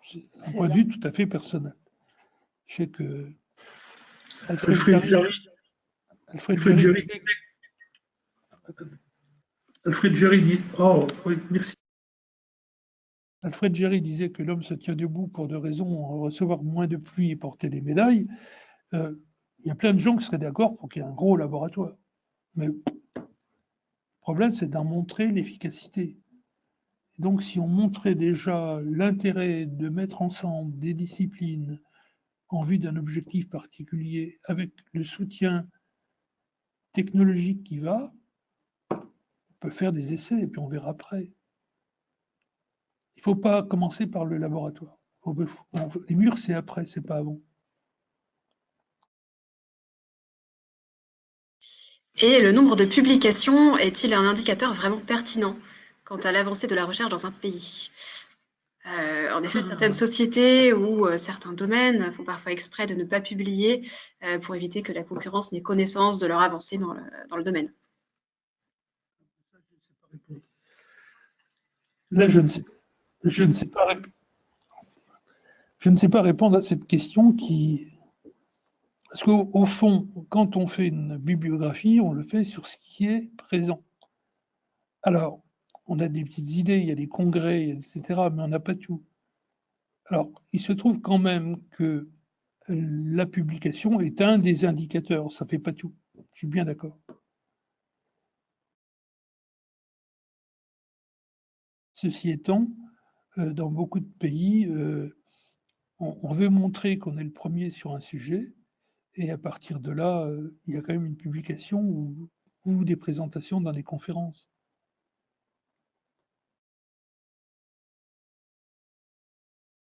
c'est un point de vue tout à fait personnel. Je sais que Alfred Jarry dit, oh, oui, merci. Alfred Jarry disait que l'homme se tient debout pour deux raisons, recevoir moins de pluie et porter des médailles. Il y a plein de gens qui seraient d'accord pour qu'il y ait un gros laboratoire. Mais le problème, c'est d'en montrer l'efficacité. Donc, si on montrait déjà l'intérêt de mettre ensemble des disciplines en vue d'un objectif particulier avec le soutien technologique qui va, on peut faire des essais et puis on verra après. Il ne faut pas commencer par le laboratoire. Les murs, c'est après, c'est pas avant. Et le nombre de publications est-il un indicateur vraiment pertinent quant à l'avancée de la recherche dans un pays? En effet, certaines sociétés ou certains domaines font parfois exprès de ne pas publier pour éviter que la concurrence n'ait connaissance de leur avancée dans le domaine. Là, je ne sais pas répondre à cette question parce qu'au fond, quand on fait une bibliographie, on le fait sur ce qui est présent. Alors, on a des petites idées, il y a des congrès, etc., mais on n'a pas tout. Alors, il se trouve quand même que la publication est un des indicateurs, ça ne fait pas tout. Je suis bien d'accord. Ceci étant, dans beaucoup de pays, on veut montrer qu'on est le premier sur un sujet, et à partir de là, il y a quand même une publication ou des présentations dans les conférences.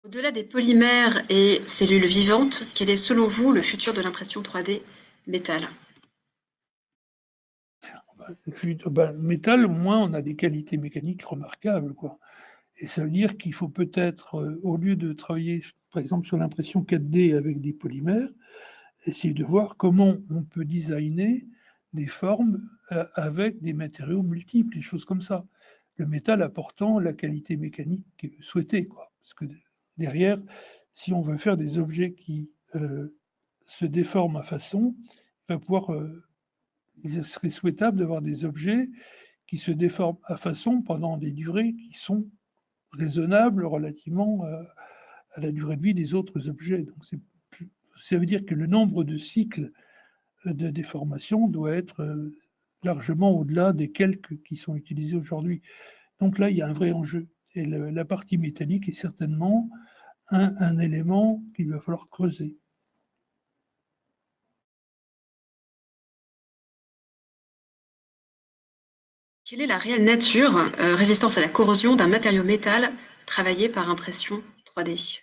Au-delà des polymères et cellules vivantes, quel est selon vous le futur de l'impression 3D métal? Le métal, au moins, on a des qualités mécaniques remarquables, quoi. Et ça veut dire qu'il faut peut-être, au lieu de travailler, par exemple, sur l'impression 4D avec des polymères, essayer de voir comment on peut designer des formes avec des matériaux multiples, des choses comme ça. Le métal apportant la qualité mécanique souhaitée, quoi. Parce que derrière, si on veut faire des objets qui se déforment à façon, il serait souhaitable d'avoir des objets qui se déforment à façon pendant des durées qui sont raisonnables relativement à la durée de vie des autres objets. Donc ça veut dire que le nombre de cycles de déformation doit être largement au-delà des quelques qui sont utilisés aujourd'hui. Donc là, il y a un vrai enjeu. Et la partie métallique est certainement un élément qu'il va falloir creuser. Quelle est la réelle nature, résistance à la corrosion d'un matériau métal travaillé par impression 3D?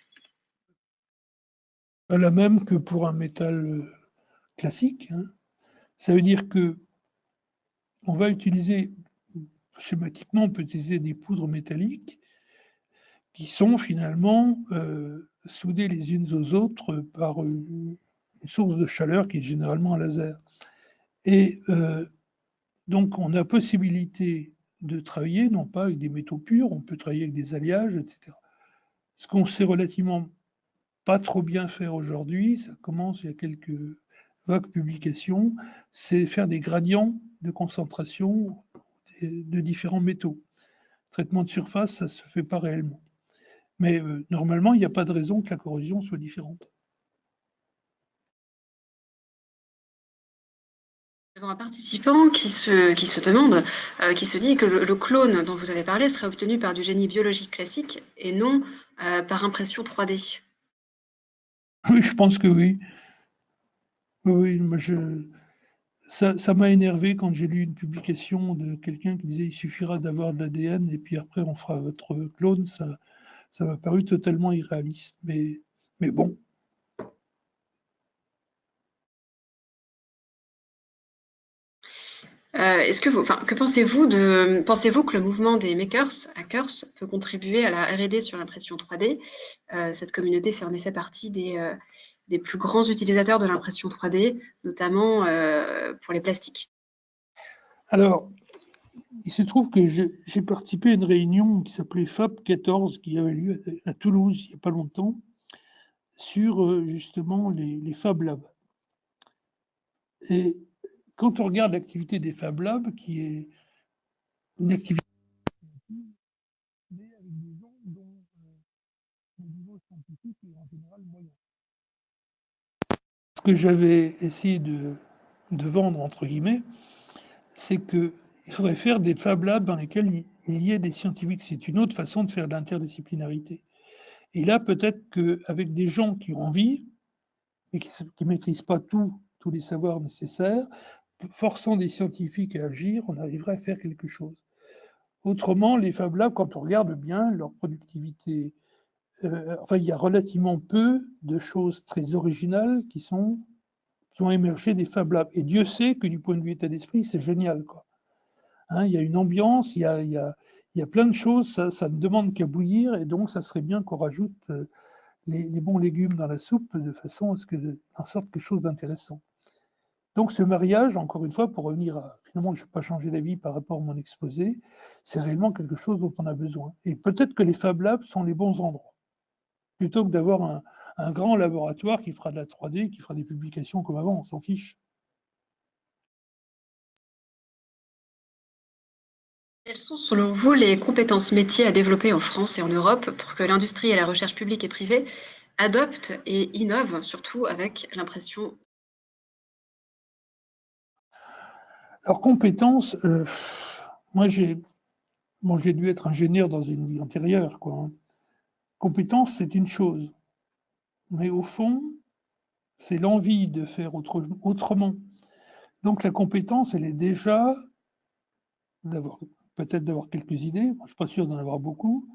Pas la même que pour un métal classique, hein. Ça veut dire que on va utiliser, schématiquement, on peut utiliser des poudres métalliques qui sont finalement soudées les unes aux autres par une source de chaleur qui est généralement un laser. Et donc, on a possibilité de travailler, non pas avec des métaux purs, on peut travailler avec des alliages, etc. Ce qu'on sait relativement pas trop bien faire aujourd'hui, ça commence, il y a quelques vagues publications, c'est faire des gradients de concentration, de différents métaux. Traitement de surface, ça ne se fait pas réellement. Mais normalement, il n'y a pas de raison que la corrosion soit différente. Nous avons un participant qui se demande, qui se dit que le clone dont vous avez parlé serait obtenu par du génie biologique classique et non par impression 3D. Oui, je pense que oui. Oui, moi ça m'a énervé quand j'ai lu une publication de quelqu'un qui disait il suffira d'avoir de l'ADN et puis après on fera votre clone. Ça m'a paru totalement irréaliste. Mais bon. Que pensez-vous que le mouvement des hackers, peut contribuer à la R&D sur l'impression 3D? Cette communauté fait en effet partie des plus grands utilisateurs de l'impression 3D, notamment pour les plastiques. Alors, il se trouve que j'ai participé à une réunion qui s'appelait FAB 14, qui avait lieu à Toulouse il n'y a pas longtemps, sur justement les Fab Labs. Et quand on regarde l'activité des Fab Labs, qui est une activité avec des gens dont le niveau scientifique est en général moyen. Ce que j'avais essayé de vendre, entre guillemets, c'est qu'il faudrait faire des Fab Labs dans lesquels il y ait des scientifiques. C'est une autre façon de faire de l'interdisciplinarité. Et là, peut-être qu'avec des gens qui ont envie et qui ne maîtrisent pas tous les savoirs nécessaires, forçant des scientifiques à agir, on arriverait à faire quelque chose. Autrement, les Fab Labs, quand on regarde bien leur productivité, enfin, il y a relativement peu de choses très originales qui ont émergé des Fab Labs. Et Dieu sait que du point de vue état d'esprit, c'est génial, quoi. Hein, il y a une ambiance, il y a plein de choses, ça ne demande qu'à bouillir, et donc ça serait bien qu'on rajoute les bons légumes dans la soupe de façon à ce qu'en sorte quelque chose d'intéressant. Donc ce mariage, encore une fois, pour revenir à, finalement, je ne vais pas changer d'avis par rapport à mon exposé, c'est réellement quelque chose dont on a besoin. Et peut-être que les Fab Labs sont les bons endroits, plutôt que d'avoir un grand laboratoire qui fera de la 3D, qui fera des publications comme avant, on s'en fiche. Quelles sont, selon vous, les compétences métiers à développer en France et en Europe pour que l'industrie et la recherche publique et privée adoptent et innovent, surtout avec l'impression? Alors, compétences, moi j'ai dû être ingénieur dans une vie antérieure, quoi, hein. Compétence, c'est une chose, mais au fond, c'est l'envie de faire autrement. Donc la compétence, elle est déjà d'avoir peut-être d'avoir quelques idées, moi, je ne suis pas sûr d'en avoir beaucoup,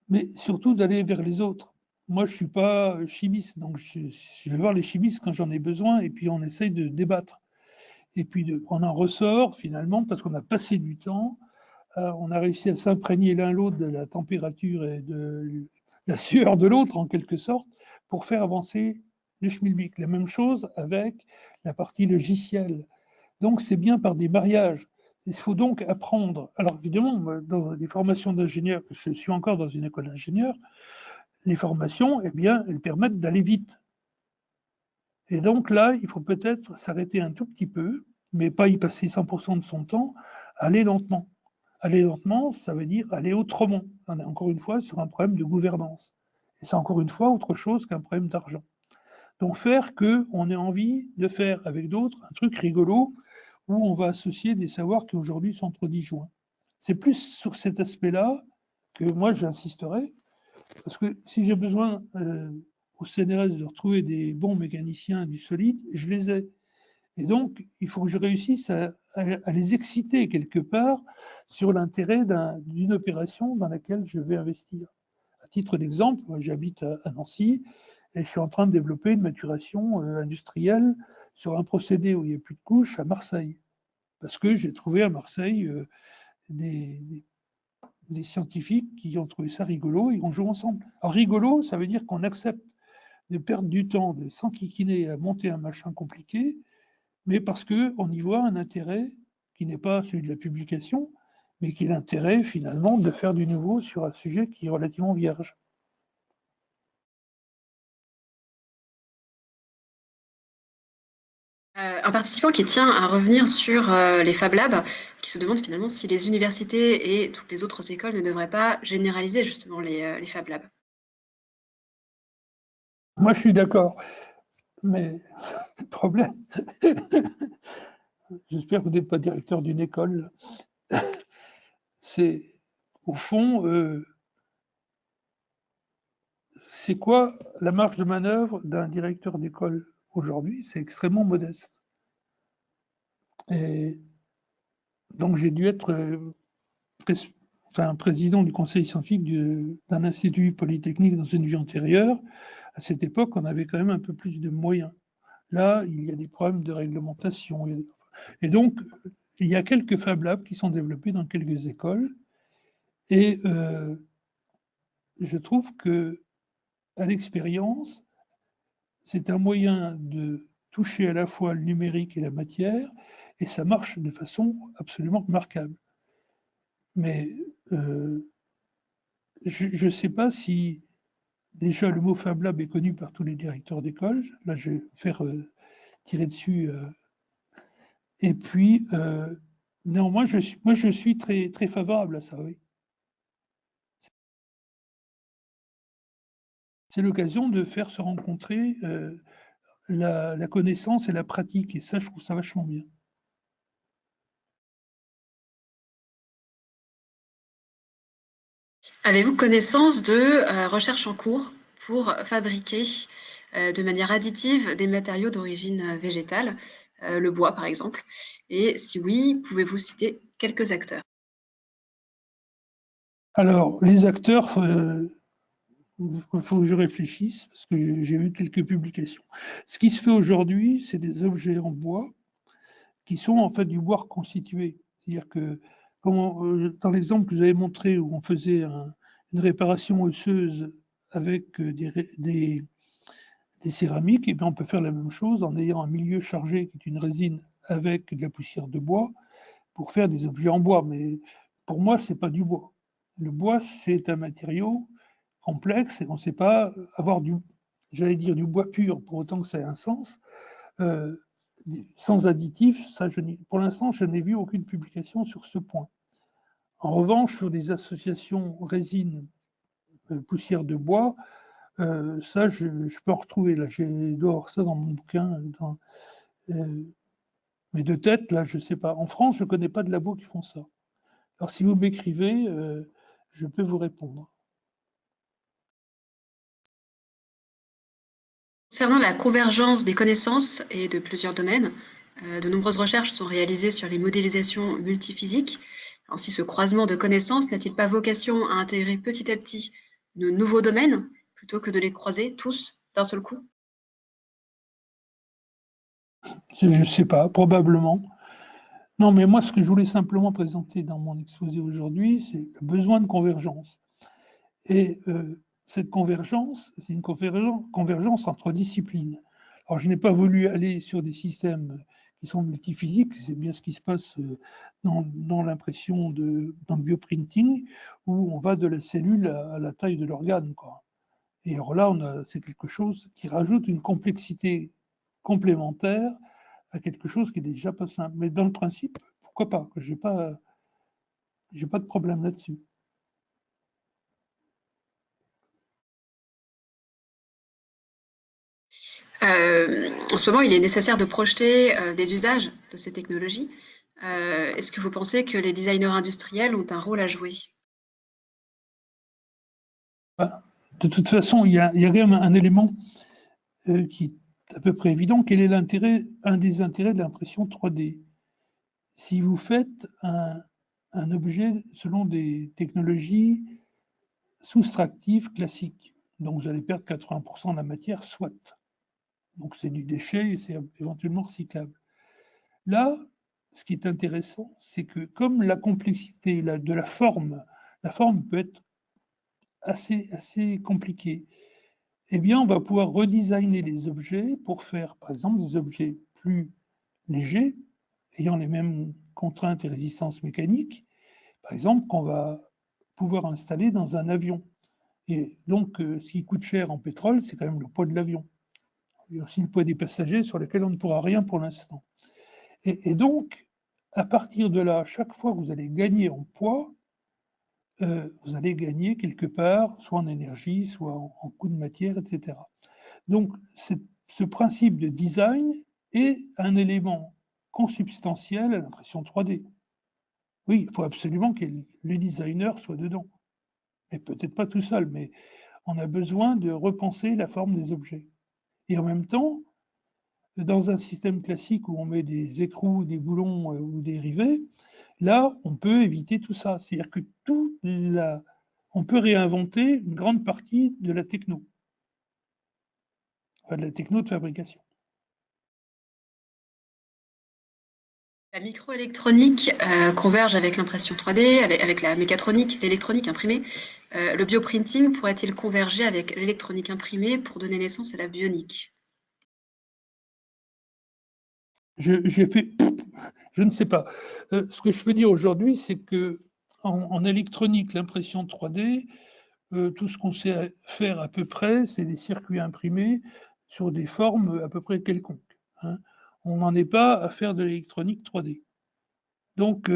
mais surtout d'aller vers les autres. Moi, je ne suis pas chimiste, donc je vais voir les chimistes quand j'en ai besoin, et puis on essaye de débattre. Et puis de prendre un ressort, finalement, parce qu'on a passé du temps, on a réussi à s'imprégner l'un l'autre de la température et de la sueur de l'autre, en quelque sorte, pour faire avancer le schmilblick. La même chose avec la partie logicielle. Donc, c'est bien par des mariages. Il faut donc apprendre. Alors, évidemment, dans les formations d'ingénieurs, je suis encore dans une école d'ingénieur, les formations, eh bien, elles permettent d'aller vite. Et donc là, il faut peut-être s'arrêter un tout petit peu, mais pas y passer 100% de son temps, aller lentement. Aller lentement, ça veut dire aller autrement. On est encore une fois sur un problème de gouvernance. Et c'est encore une fois autre chose qu'un problème d'argent. Donc faire qu'on ait envie de faire avec d'autres un truc rigolo où on va associer des savoirs qui aujourd'hui sont trop disjoints. C'est plus sur cet aspect-là que moi j'insisterai, parce que si j'ai besoin au CNRS de retrouver des bons mécaniciens du solide, je les ai. Et donc, il faut que je réussisse à les exciter quelque part sur l'intérêt d'une opération dans laquelle je vais investir. À titre d'exemple, moi j'habite à Nancy et je suis en train de développer une maturation industrielle sur un procédé où il n'y a plus de couches à Marseille. Parce que j'ai trouvé à Marseille des, des scientifiques qui ont trouvé ça rigolo et on joue ensemble. Alors rigolo, ça veut dire qu'on accepte de perdre du temps, de s'enquiquiner à monter un machin compliqué, mais parce qu'on y voit un intérêt qui n'est pas celui de la publication, mais qui est l'intérêt finalement de faire du nouveau sur un sujet qui est relativement vierge. Un participant qui tient à revenir sur les Fab Labs, qui se demande finalement si les universités et toutes les autres écoles ne devraient pas généraliser justement les Fab Labs. Moi, je suis d'accord, mais le problème, j'espère que vous n'êtes pas directeur d'une école, c'est au fond, c'est quoi la marge de manœuvre d'un directeur d'école aujourd'hui? C'est extrêmement modeste. Et donc j'ai dû être président du conseil scientifique d'un institut polytechnique dans une vie antérieure. À cette époque, on avait quand même un peu plus de moyens. Là, il y a des problèmes de réglementation. Et donc, il y a quelques Fab Labs qui sont développés dans quelques écoles. Et je trouve que, à l'expérience, c'est un moyen de toucher à la fois le numérique et la matière, et ça marche de façon absolument remarquable. Mais je ne sais pas si déjà le mot Fab Lab est connu par tous les directeurs d'école. Là, je vais faire tirer dessus. Et puis, néanmoins, moi, je suis très, très favorable à ça, oui. C'est l'occasion de faire se rencontrer la connaissance et la pratique. Et ça, je trouve ça vachement bien. Avez-vous connaissance de recherches en cours pour fabriquer de manière additive des matériaux d'origine végétale, le bois par exemple? Et si oui, pouvez-vous citer quelques acteurs? Alors, les acteurs, il faut que je réfléchisse parce que j'ai vu quelques publications. Ce qui se fait aujourd'hui, c'est des objets en bois qui sont en fait du bois reconstitué. C'est-à-dire que, dans l'exemple que vous avez montré où on faisait une réparation osseuse avec des céramiques, et bien on peut faire la même chose en ayant un milieu chargé qui est une résine avec de la poussière de bois pour faire des objets en bois. Mais pour moi, c'est pas du bois. Le bois, c'est un matériau complexe et on ne sait pas avoir j'allais dire du bois pur pour autant que ça ait un sens. Euh, Sans additifs, ça, pour l'instant, je n'ai vu aucune publication sur ce point. En revanche, sur des associations résine, poussière de bois, ça, je peux en retrouver. Là, j'ai dehors ça dans mon bouquin. Mais de tête, là, je ne sais pas. En France, je ne connais pas de labos qui font ça. Alors, si vous m'écrivez, je peux vous répondre. Concernant la convergence des connaissances et de plusieurs domaines, de nombreuses recherches sont réalisées sur les modélisations multiphysiques. Ainsi, ce croisement de connaissances n'a-t-il pas vocation à intégrer petit à petit de nouveaux domaines plutôt que de les croiser tous d'un seul coup? Je ne sais pas, probablement. Non, mais moi, ce que je voulais simplement présenter dans mon exposé aujourd'hui, c'est le besoin de convergence. Et cette convergence, c'est une convergence entre disciplines. Alors, je n'ai pas voulu aller sur des systèmes qui sont multiphysiques, c'est bien ce qui se passe dans l'impression dans le bioprinting, où on va de la cellule à la taille de l'organe, quoi. Et alors là, c'est quelque chose qui rajoute une complexité complémentaire à quelque chose qui est déjà pas simple. Mais dans le principe, pourquoi pas? J'ai pas de problème là-dessus. En ce moment, il est nécessaire de projeter des usages de ces technologies. Est-ce que vous pensez que les designers industriels ont un rôle à jouer? De toute façon, il y a quand même un élément qui est à peu près évident. Quel est un des intérêts de l'impression 3D? Si vous faites un objet selon des technologies soustractives classiques, donc vous allez perdre 80% de la matière, soit. Donc c'est du déchet et c'est éventuellement recyclable. Là, ce qui est intéressant, c'est que comme la complexité de la forme peut être assez compliquée, eh bien, on va pouvoir redesigner les objets pour faire, par exemple, des objets plus légers, ayant les mêmes contraintes et résistances mécaniques, par exemple, qu'on va pouvoir installer dans un avion. Et donc, ce qui coûte cher en pétrole, c'est quand même le poids de l'avion. Il y a aussi le poids des passagers sur lesquels on ne pourra rien pour l'instant. Et donc, à partir de là, chaque fois que vous allez gagner en poids, vous allez gagner quelque part, soit en énergie, soit en coût de matière, etc. Donc, ce principe de design est un élément consubstantiel à l'impression 3D. Oui, il faut absolument que les designers soient dedans. Et peut-être pas tout seul, mais on a besoin de repenser la forme des objets. Et en même temps, dans un système classique où on met des écrous, des boulons ou des rivets, là, on peut éviter tout ça. C'est-à-dire que on peut réinventer une grande partie de la techno, enfin, de la techno de fabrication. La microélectronique converge avec l'impression 3D, avec la mécatronique, l'électronique imprimée. Le bioprinting pourrait-il converger avec l'électronique imprimée pour donner naissance à la bionique? J'ai fait, je ne sais pas. Ce que je peux dire aujourd'hui, c'est que en électronique, l'impression 3D, tout ce qu'on sait faire à peu près, c'est des circuits imprimés sur des formes à peu près quelconques, hein. On n'en est pas à faire de l'électronique 3D. Donc,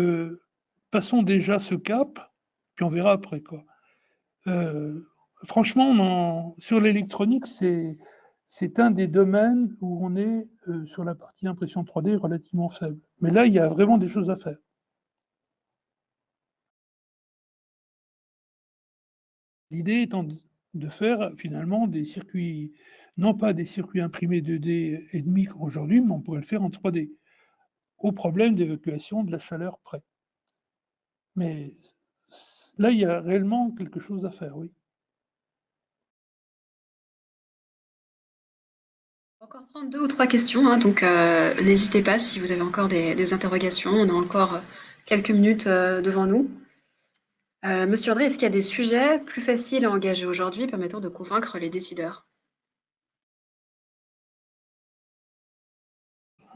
passons déjà ce cap, puis on verra après, quoi. Franchement, sur l'électronique, c'est un des domaines où on est sur la partie impression 3D relativement faible. Mais là, il y a vraiment des choses à faire. L'idée étant de faire finalement des circuits, non pas des circuits imprimés 2D et demi aujourd'hui, mais on pourrait le faire en 3D, au problème d'évacuation de la chaleur près. Mais là, il y a réellement quelque chose à faire, oui. On va encore prendre 2 ou 3 questions, hein, donc n'hésitez pas si vous avez encore des interrogations. On a encore quelques minutes devant nous. Monsieur André, est-ce qu'il y a des sujets plus faciles à engager aujourd'hui permettant de convaincre les décideurs?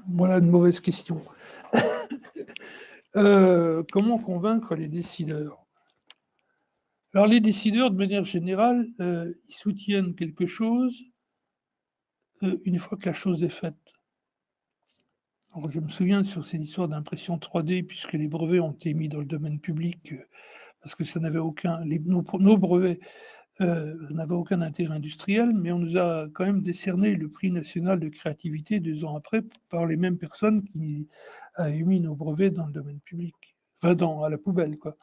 Voilà une mauvaise question. Comment convaincre les décideurs? Alors les décideurs, de manière générale, ils soutiennent quelque chose une fois que la chose est faite. Alors, je me souviens sur ces histoires d'impression 3D, puisque les brevets ont été mis dans le domaine public, parce que ça n'avait aucun, nos brevets n'avaient aucun intérêt industriel, mais on nous a quand même décerné le prix national de créativité 2 ans après par les mêmes personnes qui avaient mis nos brevets dans le domaine public, enfin à la poubelle, quoi.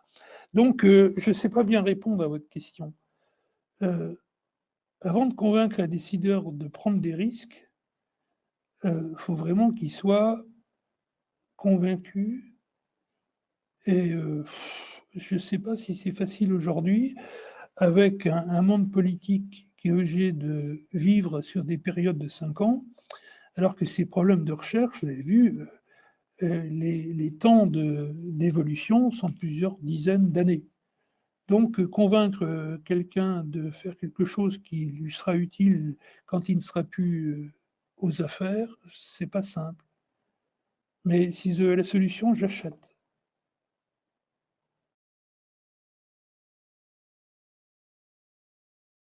Donc, je ne sais pas bien répondre à votre question. Avant de convaincre un décideur de prendre des risques, il faut vraiment qu'il soit convaincu. Et je ne sais pas si c'est facile aujourd'hui, avec un monde politique qui est obligé de vivre sur des périodes de 5 ans, alors que ces problèmes de recherche, vous avez vu, les temps d'évolution sont de plusieurs dizaines d'années. Donc, convaincre quelqu'un de faire quelque chose qui lui sera utile quand il ne sera plus aux affaires, c'est pas simple. Mais si vous avez la solution, j'achète.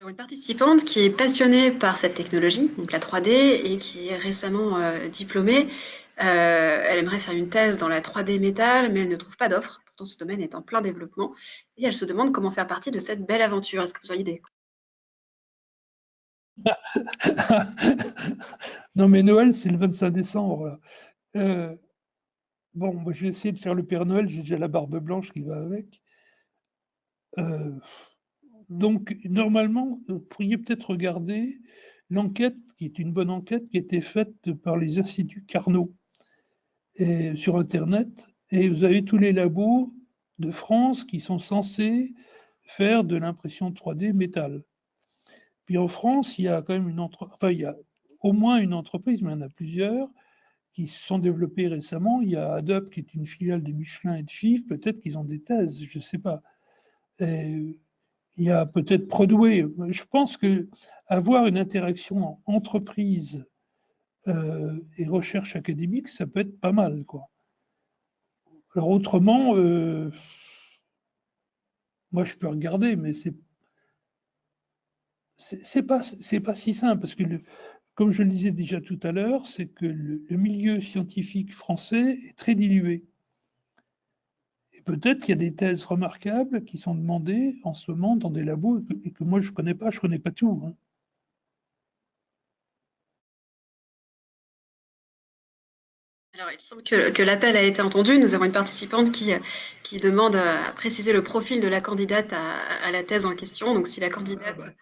Une participante qui est passionnée par cette technologie, donc la 3D, et qui est récemment diplômée. Elle aimerait faire une thèse dans la 3D métal, mais elle ne trouve pas d'offre. Pourtant, ce domaine est en plein développement. Et elle se demande comment faire partie de cette belle aventure. Est-ce que vous auriez des... Non, mais Noël, c'est le 25 décembre. Là. Bon, moi, je vais essayer de faire le Père Noël, j'ai déjà la barbe blanche qui va avec. Euh, donc, normalement, vous pourriez peut-être regarder l'enquête, qui est une bonne enquête, qui a été faite par les instituts Carnot sur Internet. Et vous avez tous les labos de France qui sont censés faire de l'impression 3D métal. Puis en France, il y a quand même enfin, il y a au moins une entreprise, mais il y en a plusieurs, qui se sont développés récemment. Il y a Adobe qui est une filiale de Michelin et de FIF, peut-être qu'ils ont des thèses, je ne sais pas. Et il y a peut-être Prodway. Je pense que avoir une interaction entreprise et recherche académique, ça peut être pas mal, quoi. Alors autrement, moi je peux regarder, mais c'est pas si simple parce que comme je le disais déjà tout à l'heure, c'est que le milieu scientifique français est très dilué. Et peut-être qu'il y a des thèses remarquables qui sont demandées en ce moment dans des labos et que moi je ne connais pas tout. Hein. Alors, il semble que l'appel a été entendu. Nous avons une participante qui demande à préciser le profil de la candidate à la thèse en question. Donc, si la candidate,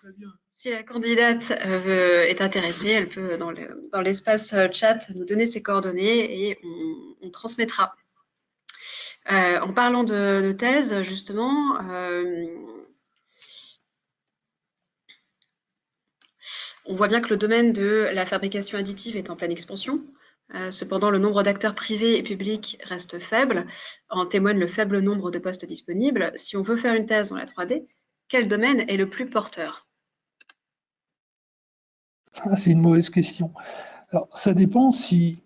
est intéressée, elle peut, dans l'espace chat, nous donner ses coordonnées et on transmettra. En parlant de thèse, justement, on voit bien que le domaine de la fabrication additive est en pleine expansion. Cependant, le nombre d'acteurs privés et publics reste faible. En témoigne le faible nombre de postes disponibles. Si on veut faire une thèse dans la 3D, quel domaine est le plus porteur? Ah, c'est une mauvaise question. Alors, ça dépend si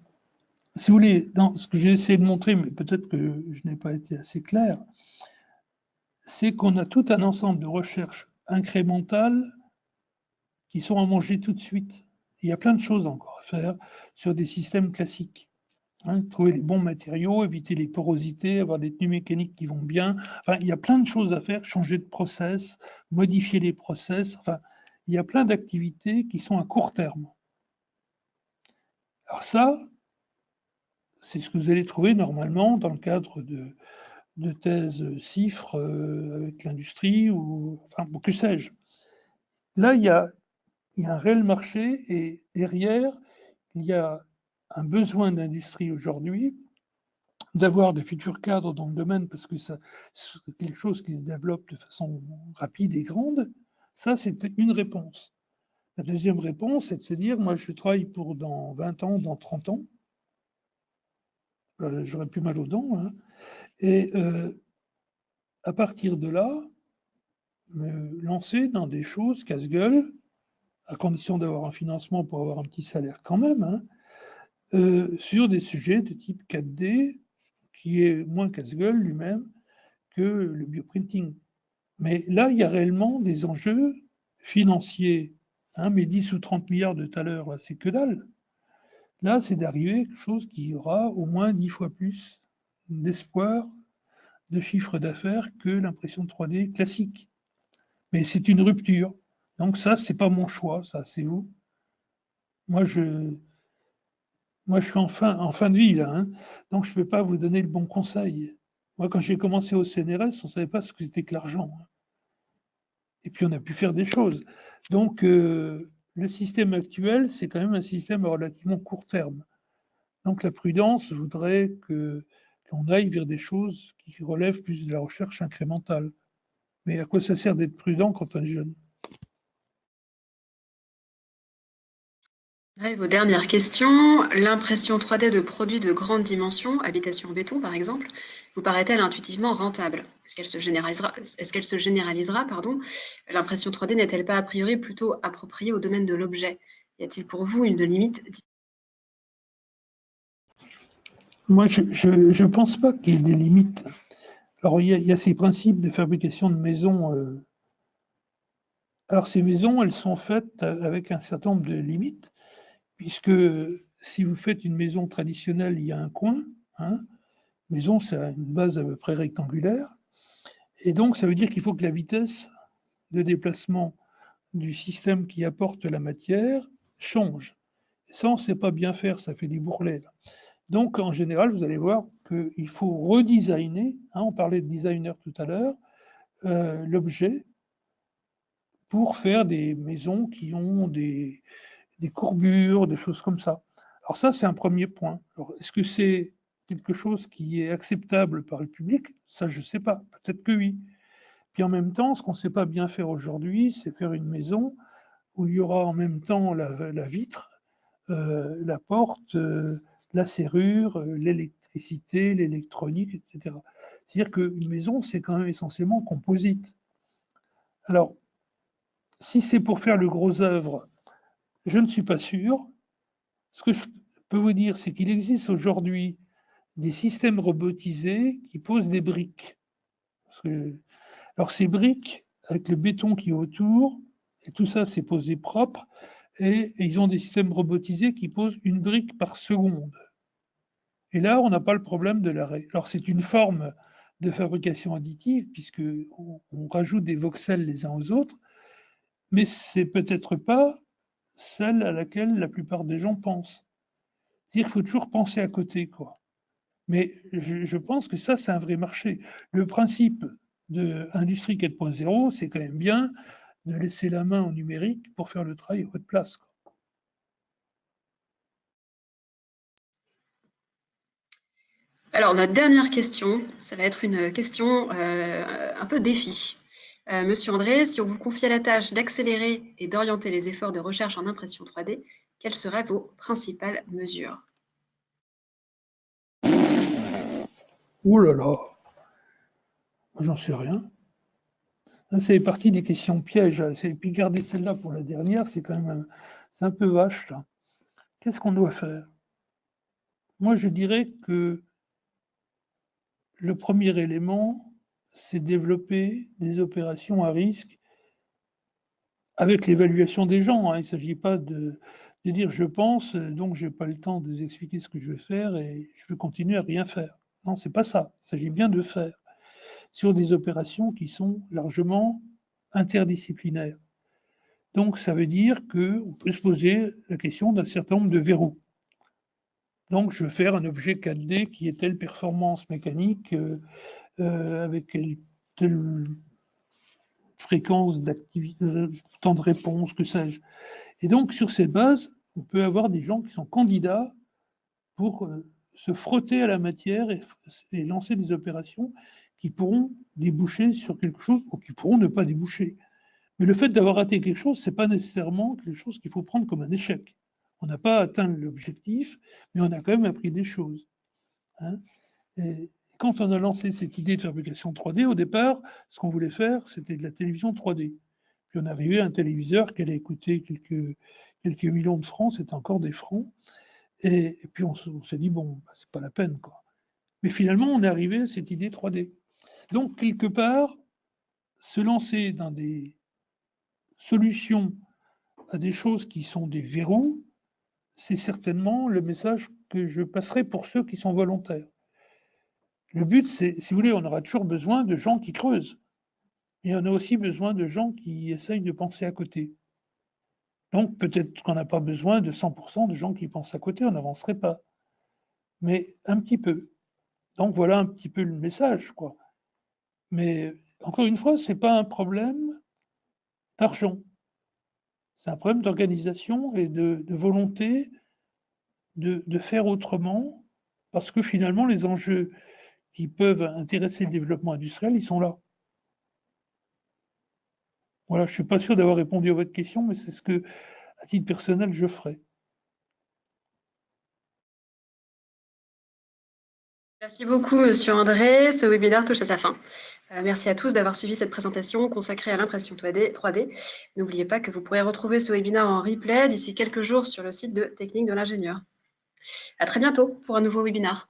vous voulez, dans ce que j'ai essayé de montrer, mais peut-être que je n'ai pas été assez clair, c'est qu'on a tout un ensemble de recherches incrémentales qui sont à manger tout de suite. Il y a plein de choses encore à faire sur des systèmes classiques. Hein, trouver les bons matériaux, éviter les porosités, avoir des tenues mécaniques qui vont bien. Enfin, il y a plein de choses à faire, changer de process, modifier les process. Enfin, il y a plein d'activités qui sont à court terme. Alors ça, c'est ce que vous allez trouver normalement dans le cadre de thèses CIFRE avec l'industrie ou enfin, que sais-je. Là, il y a un réel marché et derrière, il y a un besoin d'industrie aujourd'hui d'avoir des futurs cadres dans le domaine parce que c'est quelque chose qui se développe de façon rapide et grande. Ça, c'est une réponse. La deuxième réponse, c'est de se dire, moi, je travaille pour dans 20 ans, dans 30 ans. J'aurais plus mal aux dents. Hein, et à partir de là, me lancer dans des choses casse-gueule, à condition d'avoir un financement pour avoir un petit salaire quand même, hein, sur des sujets de type 4D, qui est moins casse-gueule lui-même que le bioprinting. Mais là, il y a réellement des enjeux financiers. Hein, mais 10 ou 30 milliards de tout à l'heure, c'est que dalle. Là, c'est d'arriver à quelque chose qui aura au moins 10 fois plus d'espoir de chiffre d'affaires que l'impression 3D classique. Mais c'est une rupture. Donc ça, c'est pas mon choix, ça, c'est vous. Moi, je, moi, je suis en fin de vie, là. Hein, donc, je ne peux pas vous donner le bon conseil. Moi, quand j'ai commencé au CNRS, on ne savait pas ce que c'était que l'argent. Hein. Et puis, on a pu faire des choses. Donc, le système actuel, c'est quand même un système à relativement court terme. Donc, la prudence voudrait qu'on aille vers des choses qui relèvent plus de la recherche incrémentale. Mais à quoi ça sert d'être prudent quand on est jeune? Ouais, vos dernières questions. L'impression 3D de produits de grande dimension, habitation en béton par exemple, vous paraît-elle intuitivement rentable? Est-ce qu'elle se généralisera, pardon? L'impression 3D n'est-elle pas a priori plutôt appropriée au domaine de l'objet? Y a-t-il pour vous une limite? Moi, je pense pas qu'il y ait des limites. Alors, il y a ces principes de fabrication de maisons. Alors, ces maisons, elles sont faites avec un certain nombre de limites, puisque si vous faites une maison traditionnelle, il y a un coin. Hein, maison, c'est une base à peu près rectangulaire. Et donc, ça veut dire qu'il faut que la vitesse de déplacement du système qui apporte la matière change. Et ça, on ne sait pas bien faire, ça fait des bourrelets. Là. Donc, en général, vous allez voir qu'il faut redesigner, hein, on parlait de designer tout à l'heure, l'objet pour faire des maisons qui ont des courbures, des choses comme ça. Alors ça, c'est un premier point. Alors, est-ce que c'est quelque chose qui est acceptable par le public? Ça, je ne sais pas. Peut-être que oui. Puis en même temps, ce qu'on ne sait pas bien faire aujourd'hui, c'est faire une maison où il y aura en même temps la vitre, la porte, la serrure, l'électricité, l'électronique, etc. C'est-à-dire qu'une maison, c'est quand même essentiellement composite. Alors, si c'est pour faire le gros œuvre, je ne suis pas sûr. Ce que je peux vous dire, c'est qu'il existe aujourd'hui des systèmes robotisés qui posent des briques. Alors ces briques, avec le béton qui est autour, et tout ça c'est posé propre, et ils ont des systèmes robotisés qui posent une brique par seconde. Et là, on n'a pas le problème de l'arrêt. Alors, c'est une forme de fabrication additive, puisqu'on rajoute des voxels les uns aux autres, mais c'est peut-être pas celle à laquelle la plupart des gens pensent. C'est-à-dire qu'il faut toujours penser à côté, quoi. Mais je pense que ça, c'est un vrai marché. Le principe de Industrie 4.0, c'est quand même bien de laisser la main au numérique pour faire le travail à votre place, quoi. Alors, notre dernière question, ça va être une question un peu défi. Monsieur André, si on vous confiait la tâche d'accélérer et d'orienter les efforts de recherche en impression 3D, quelles seraient vos principales mesures? Oh là là, j'en sais rien. Ça, c'est partie des questions pièges. Et puis garder celle-là pour la dernière, c'est quand même c'est un peu vache, là. Qu'est-ce qu'on doit faire? Moi, je dirais que le premier élément, c'est développer des opérations à risque avec l'évaluation des gens, hein. Il ne s'agit pas de dire je pense, donc je n'ai pas le temps de vous expliquer ce que je vais faire et je peux continuer à rien faire. Non, c'est pas ça. Il s'agit bien de faire sur des opérations qui sont largement interdisciplinaires. Donc, ça veut dire qu'on peut se poser la question d'un certain nombre de verrous. Donc, je veux faire un objet 4D qui ait telle performance mécanique, avec telle fréquence d'activité, temps de réponse, que sais-je. Et donc, sur ces bases, on peut avoir des gens qui sont candidats pour se frotter à la matière et lancer des opérations qui pourront déboucher sur quelque chose ou qui pourront ne pas déboucher. Mais le fait d'avoir raté quelque chose, ce n'est pas nécessairement quelque chose qu'il faut prendre comme un échec. On n'a pas atteint l'objectif, mais on a quand même appris des choses, hein. Et quand on a lancé cette idée de fabrication 3D, au départ, ce qu'on voulait faire, c'était de la télévision 3D. Puis on est arrivé à un téléviseur qui allait coûter quelques millions de francs, c'était encore des francs. Et puis on s'est dit, bon, bah, c'est pas la peine, quoi. Mais finalement, on est arrivé à cette idée 3D. Donc, quelque part, se lancer dans des solutions à des choses qui sont des verrous, c'est certainement le message que je passerai pour ceux qui sont volontaires. Le but, c'est, si vous voulez, on aura toujours besoin de gens qui creusent. Et on a aussi besoin de gens qui essayent de penser à côté. Donc, peut-être qu'on n'a pas besoin de 100% de gens qui pensent à côté, on n'avancerait pas. Mais un petit peu. Donc, voilà un petit peu le message, quoi. Mais encore une fois, ce n'est pas un problème d'argent. C'est un problème d'organisation et de volonté de faire autrement, parce que finalement, les enjeux qui peuvent intéresser le développement industriel, ils sont là. Voilà, je ne suis pas sûr d'avoir répondu à votre question, mais c'est ce que, à titre personnel, je ferai. Merci beaucoup, Monsieur André. Ce webinaire touche à sa fin. Merci à tous d'avoir suivi cette présentation consacrée à l'impression 3D. N'oubliez pas que vous pourrez retrouver ce webinaire en replay d'ici quelques jours sur le site de Technique de l'ingénieur. À très bientôt pour un nouveau webinaire.